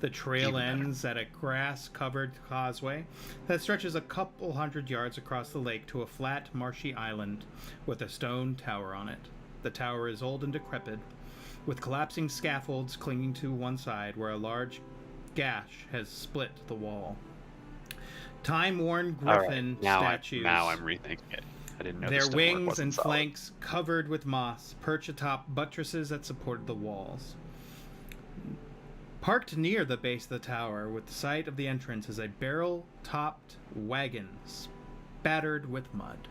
The trail ends at a grass-covered causeway that stretches a couple hundred yards across the lake to a flat, marshy island with a stone tower on it. The tower is old and decrepit, with collapsing scaffolds clinging to one side where a large gash has split the wall. Time-worn griffin statues. Now I'm rethinking it. I didn't know their wings and flanks covered with moss perch atop buttresses that supported the walls. Parked near the base of the tower, with the site of the entrance, is a barrel-topped wagon spattered with mud.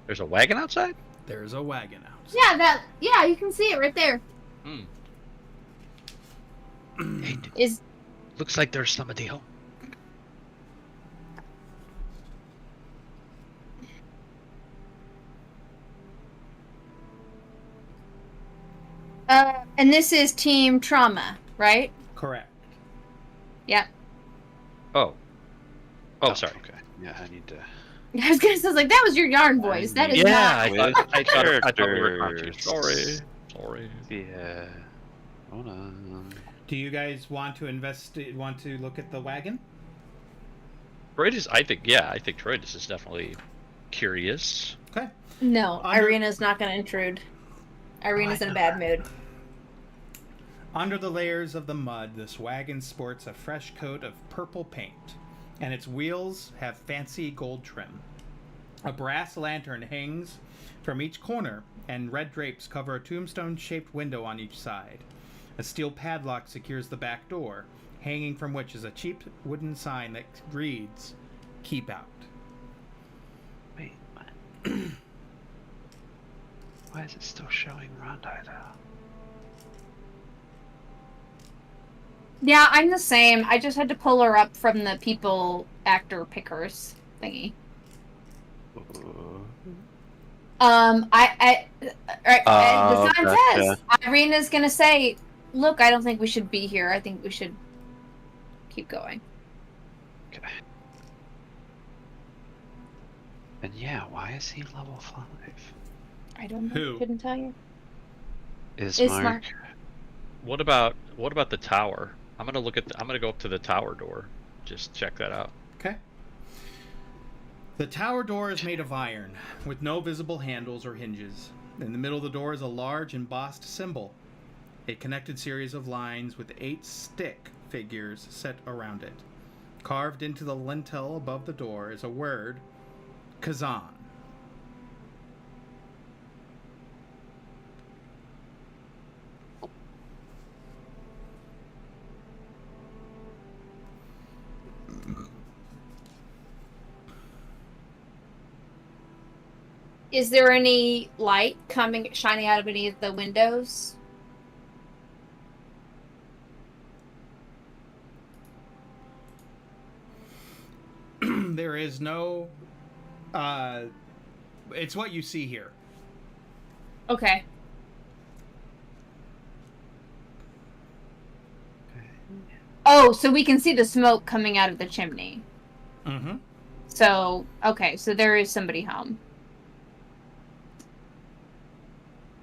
There's a wagon outside? There's a wagon outside. Yeah, you can see it right there. Hey, looks like there's somebody home. And this is Team Trauma, right? Correct. Yeah. Oh, sorry. Okay. Yeah, I need to. I was gonna say, like, that was your yarn voice. That is not. I thought we were confused. Sorry. Yeah. Hold on. Do you guys want to look at the wagon? I think Troidus is definitely curious. Okay. No, Irina's not gonna intrude. Irina's in a bad mood. Under the layers of the mud, this wagon sports a fresh coat of purple paint, and its wheels have fancy gold trim. A brass lantern hangs from each corner, and red drapes cover a tombstone-shaped window on each side. A steel padlock secures the back door, hanging from which is a cheap wooden sign that reads, "Keep Out." Wait, what? Why is it still showing Rondai though? Yeah, I'm the same. I just had to pull her up from the people actor pickers thingy. The sign says Irina's gonna say, "Look, I don't think we should be here. I think we should keep going." Okay. And yeah, why is he level 5? I don't know. Who? Couldn't tell you. Ismark. What about the tower? I'm gonna go up to the tower door. Just check that out. Okay. The tower door is made of iron, with no visible handles or hinges. In the middle of the door is a large embossed symbol, a connected series of lines with 8 stick figures set around it. Carved into the lintel above the door is a word, Kazan. Is there any light shining out of any of the windows? There is no... it's what you see here. Okay. Oh, so we can see the smoke coming out of the chimney. Mm-hmm. So, okay, so there is somebody home.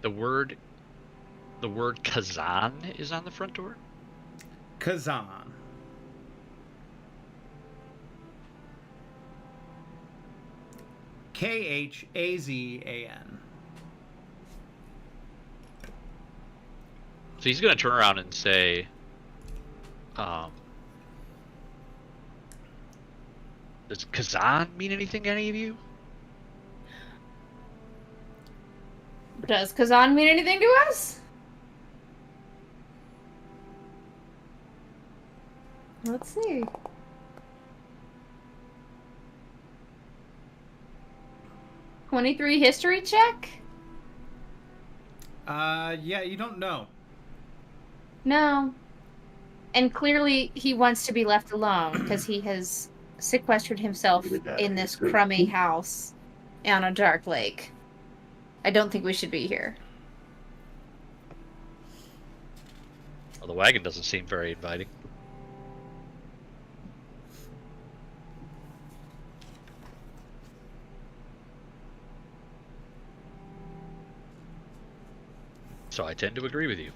The word Kazan is on the front door? Kazan. Khazan. So he's gonna turn around and say, does Kazan mean anything to any of you? Does Kazan mean anything to us? Let's see. '23 history check? Yeah, you don't know. No. And clearly he wants to be left alone because he has sequestered himself in this crummy house on a dark lake. I don't think we should be here. Well, the wagon doesn't seem very inviting. So I tend to agree with you.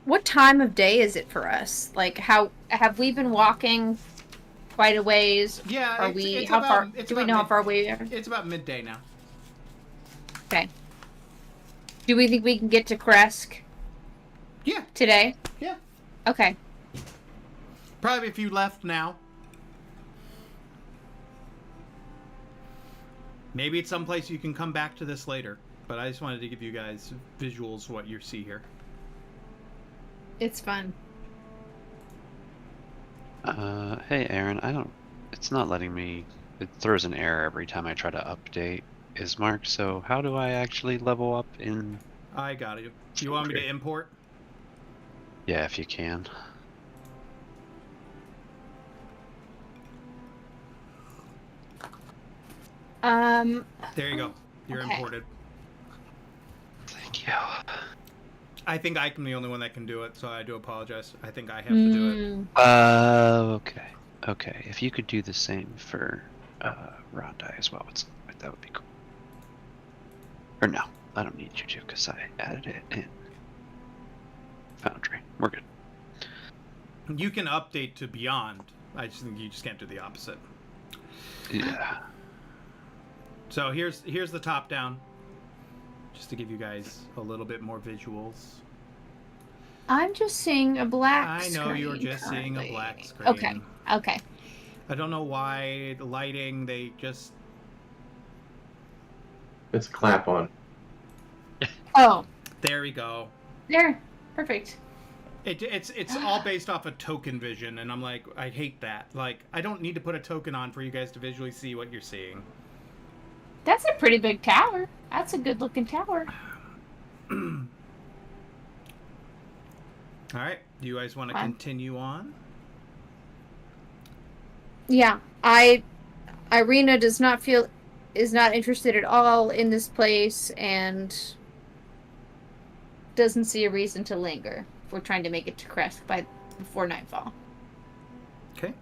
What time of day is it for us? Like, how have we been walking quite a ways? Yeah, Are it's, we? it's How about, far? it's Do we about know how mid- far we are? It's about midday now. Okay. Do we think we can get to Kresk Yeah, today? yeah. Okay. Probably if you left now. Maybe it's someplace you can come back to this later. But I just wanted to give you guys visuals of what you see here. It's fun. Hey Aaron, it's not letting me, it throws an error every time I try to update Ismark, so how do I actually level up in... I got it. You want me to import? Yeah, if you can. There you go. You're okay. imported. Thank you. I think I'm the only one that can do it, so I do apologize. I think I have to do it. Okay. Okay, if you could do the same for Rondai as well, that would be cool. Or no, I don't need you to because I added it in Foundry. We're good. You can update to Beyond. I just think you just can't do the opposite. Yeah. So here's the top down, just to give you guys a little bit more visuals. I'm just seeing a black I screen. know you're just seeing a currently. black screen. Okay. Okay. I don't know why the lighting. They just It's clap on. Oh, there we go. there. Perfect. It's all based off of token vision, and I'm like, I hate that. Like, I don't need to put a token on for you guys to visually see what you're seeing. That's a pretty big tower. That's a good looking tower. All right. Do you guys want to continue on? Yeah. Irina is not interested at all in this place and doesn't see a reason to linger. We're trying to make it to Kresk before nightfall. Okay.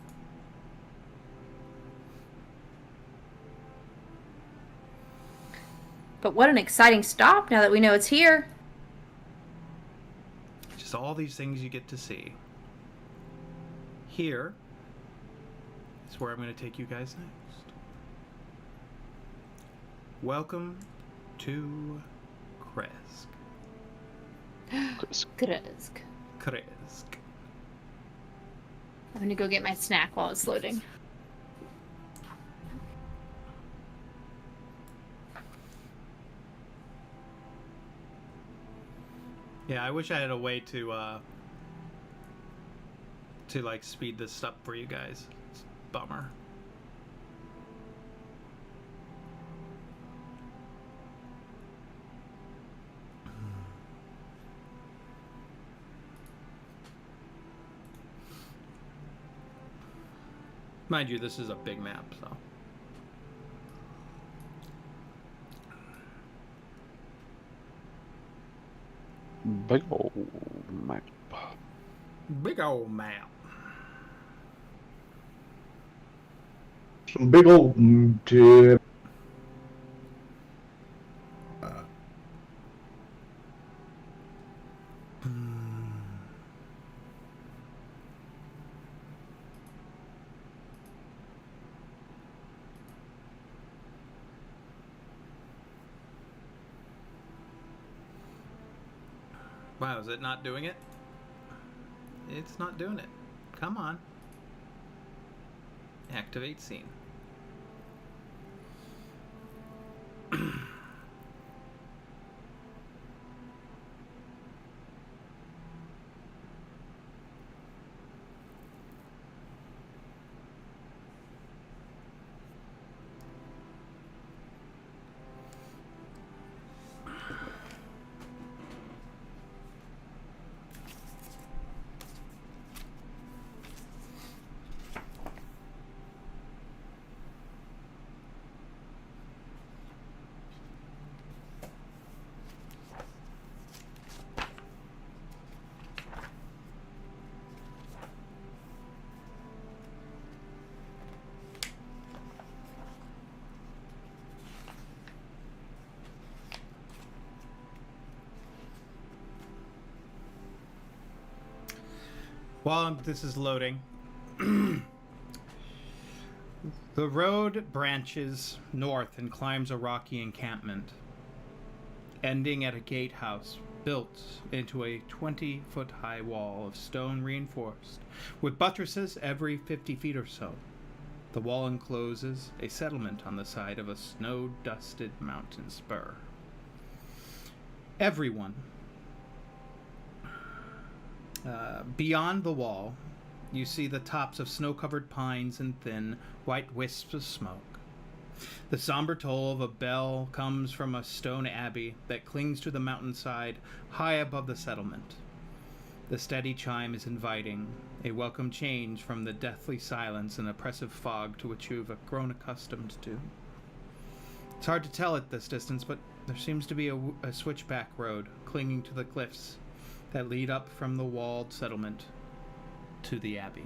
But what an exciting stop now that we know it's here. Just all these things you get to see. Here is where I'm going to take you guys next. Welcome to Kresk. Kresk. Kresk. I'm gonna go get my snack while it's loading. Yeah, I wish I had a way to like speed this up for you guys. It's a bummer. Mind you, this is a big map, so. Big old map. Big old map. Some big old dip. Wow, is it not doing it? It's not doing it. Come on. Activate scene. While this is loading, the road branches north and climbs a rocky encampment, ending at a gatehouse built into a 20-foot-high wall of stone reinforced, with buttresses every 50 feet or so. The wall encloses a settlement on the side of a snow-dusted mountain spur. Everyone. Beyond the wall, you see the tops of snow-covered pines and thin, white wisps of smoke. The somber toll of a bell comes from a stone abbey that clings to the mountainside high above the settlement. The steady chime is inviting, a welcome change from the deathly silence and oppressive fog to which you've grown accustomed to. It's hard to tell at this distance, but there seems to be a switchback road clinging to the cliffs that lead up from the walled settlement to the abbey.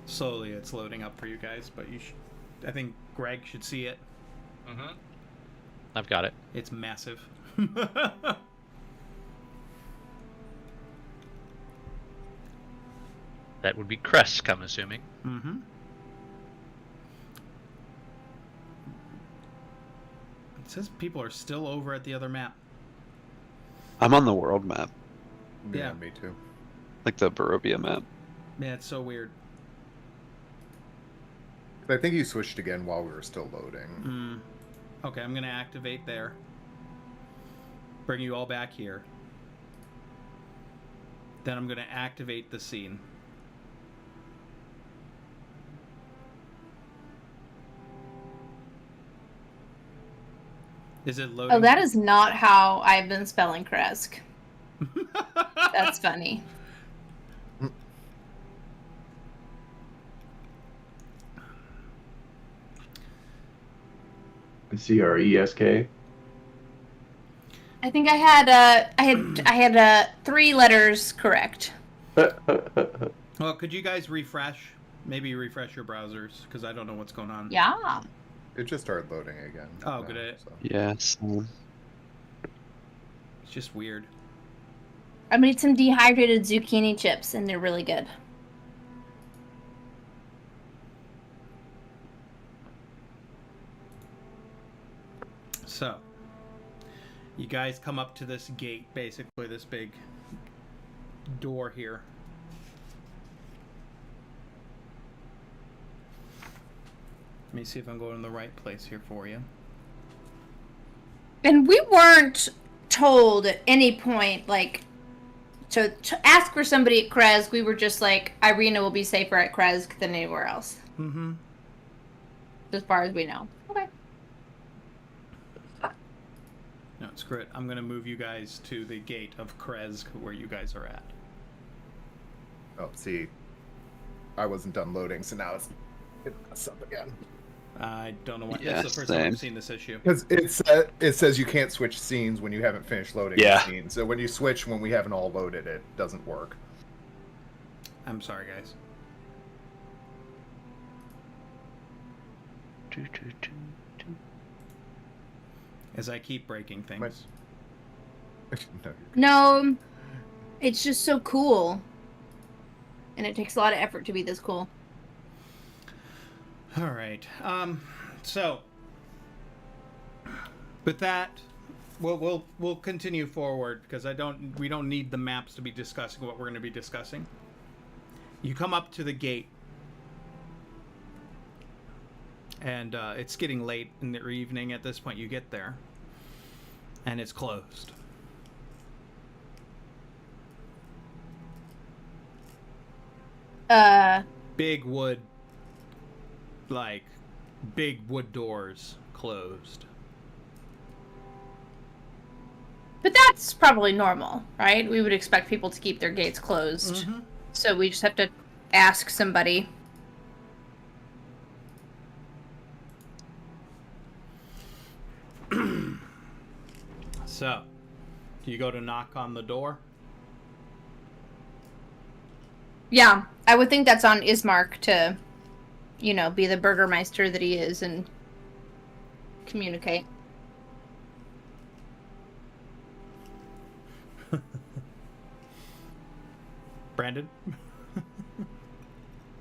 Slowly it's loading up for you guys, but I think Greg should see it. Mm-hmm. I've got it. It's massive. That would be Kresk, I'm assuming. Mm-hmm. It says people are still over at the other map. I'm on the world map, Yeah. Me too. like the Barovia map. Man, it's so weird. I think you switched again while we were still loading. Okay, I'm gonna activate there. Bring you all back here. Then I'm gonna activate the scene. Is it loading? Oh, that is not how I've been spelling Kresk. That's funny. CRESK. I think I had 3 letters correct. Well, could you guys refresh? Maybe refresh your browsers, because I don't know what's going on. Yeah. It just started loading again. Oh, now, good. so. Yes. It's just weird. I made some dehydrated zucchini chips, and they're really good. So, you guys come up to this gate, basically this big door here. Let me see if I'm going in the right place here for you. And we weren't told at any point, like, to ask for somebody at Kresk. We were just like, Irina will be safer at Kresk than anywhere else. Mm-hmm. As far as we know. Okay. No, screw it. I'm going to move you guys to the gate of Kresk, where you guys are at. Oh, see, I wasn't done loading, so now it's messed up again. I don't know what. Yeah, that's the first time same. I've seen this issue. Because it says you can't switch scenes when you haven't finished loading the scene. So when you switch when we haven't all loaded, it doesn't work. I'm sorry, guys. As I keep breaking things. No, it's just so cool. And it takes a lot of effort to be this cool. All right. So with that, we'll continue forward because we don't need the maps to be discussing what we're going to be discussing. You come up to the gate, and it's getting late in the evening at this point. You get there, and it's closed. Big wood doors closed. But that's probably normal, right? We would expect people to keep their gates closed. Mm-hmm. So we just have to ask somebody. So, do you go to knock on the door? Yeah, I would think that's on Ismark to, be the Burgermeister that he is and communicate. Brandon?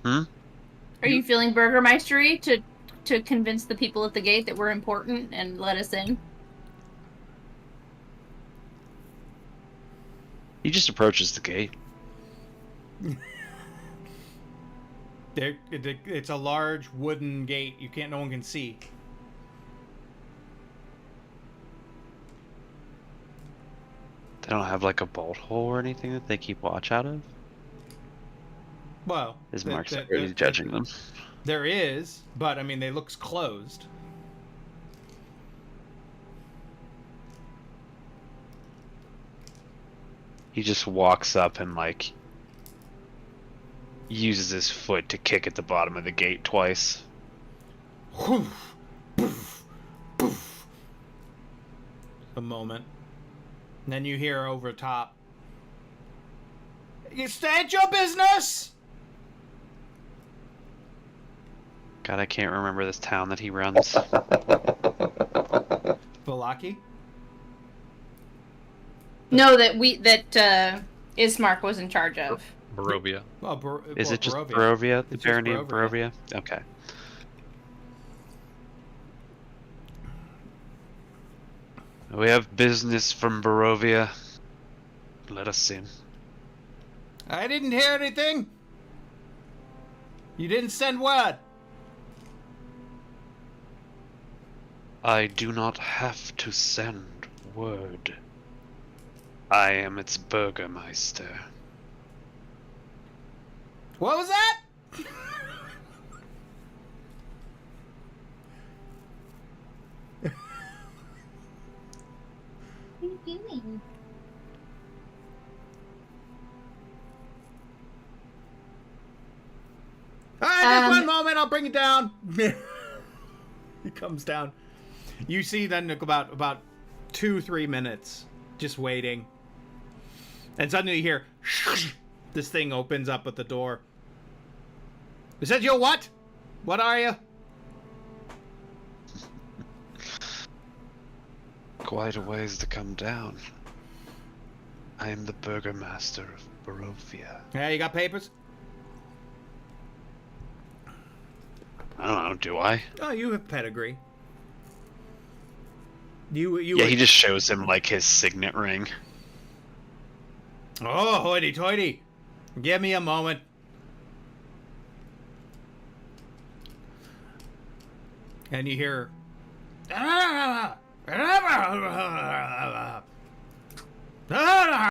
Are you feeling burgermeistery to convince the people at the gate that we're important and let us in? He just approaches the gate. It's a large wooden gate. No one can see. They don't have like a bolt hole or anything that they keep watch out of? Well, Is Mark's already judging them? There is, but I mean, they looks closed. He just walks up and like uses his foot to kick at the bottom of the gate twice. A moment. And then you hear over top, "You stand your business!" God, I can't remember this town that he runs. Balaki? No, that Ismark was in charge of. Barovia. Well, Is it just Barovia? The It's just barony of Barovia? Okay. We have business from Barovia. Let us in. I didn't hear anything. You didn't send word. I do not have to send word. I am its burgermeister. What was that? What are you doing? All right, just one moment. I'll bring it down. He comes down. You see then about 2-3 minutes just waiting, and suddenly you hear this thing opens up at the door. It says, "You're what? What are you?" Quite a ways to come down. I am the burgomaster of Barovia. Yeah, you got papers? I don't know, do I? Oh, you have pedigree. You Yeah, he just shows him like his signet ring. Oh, hoity-toity. Give me a moment. And you hear...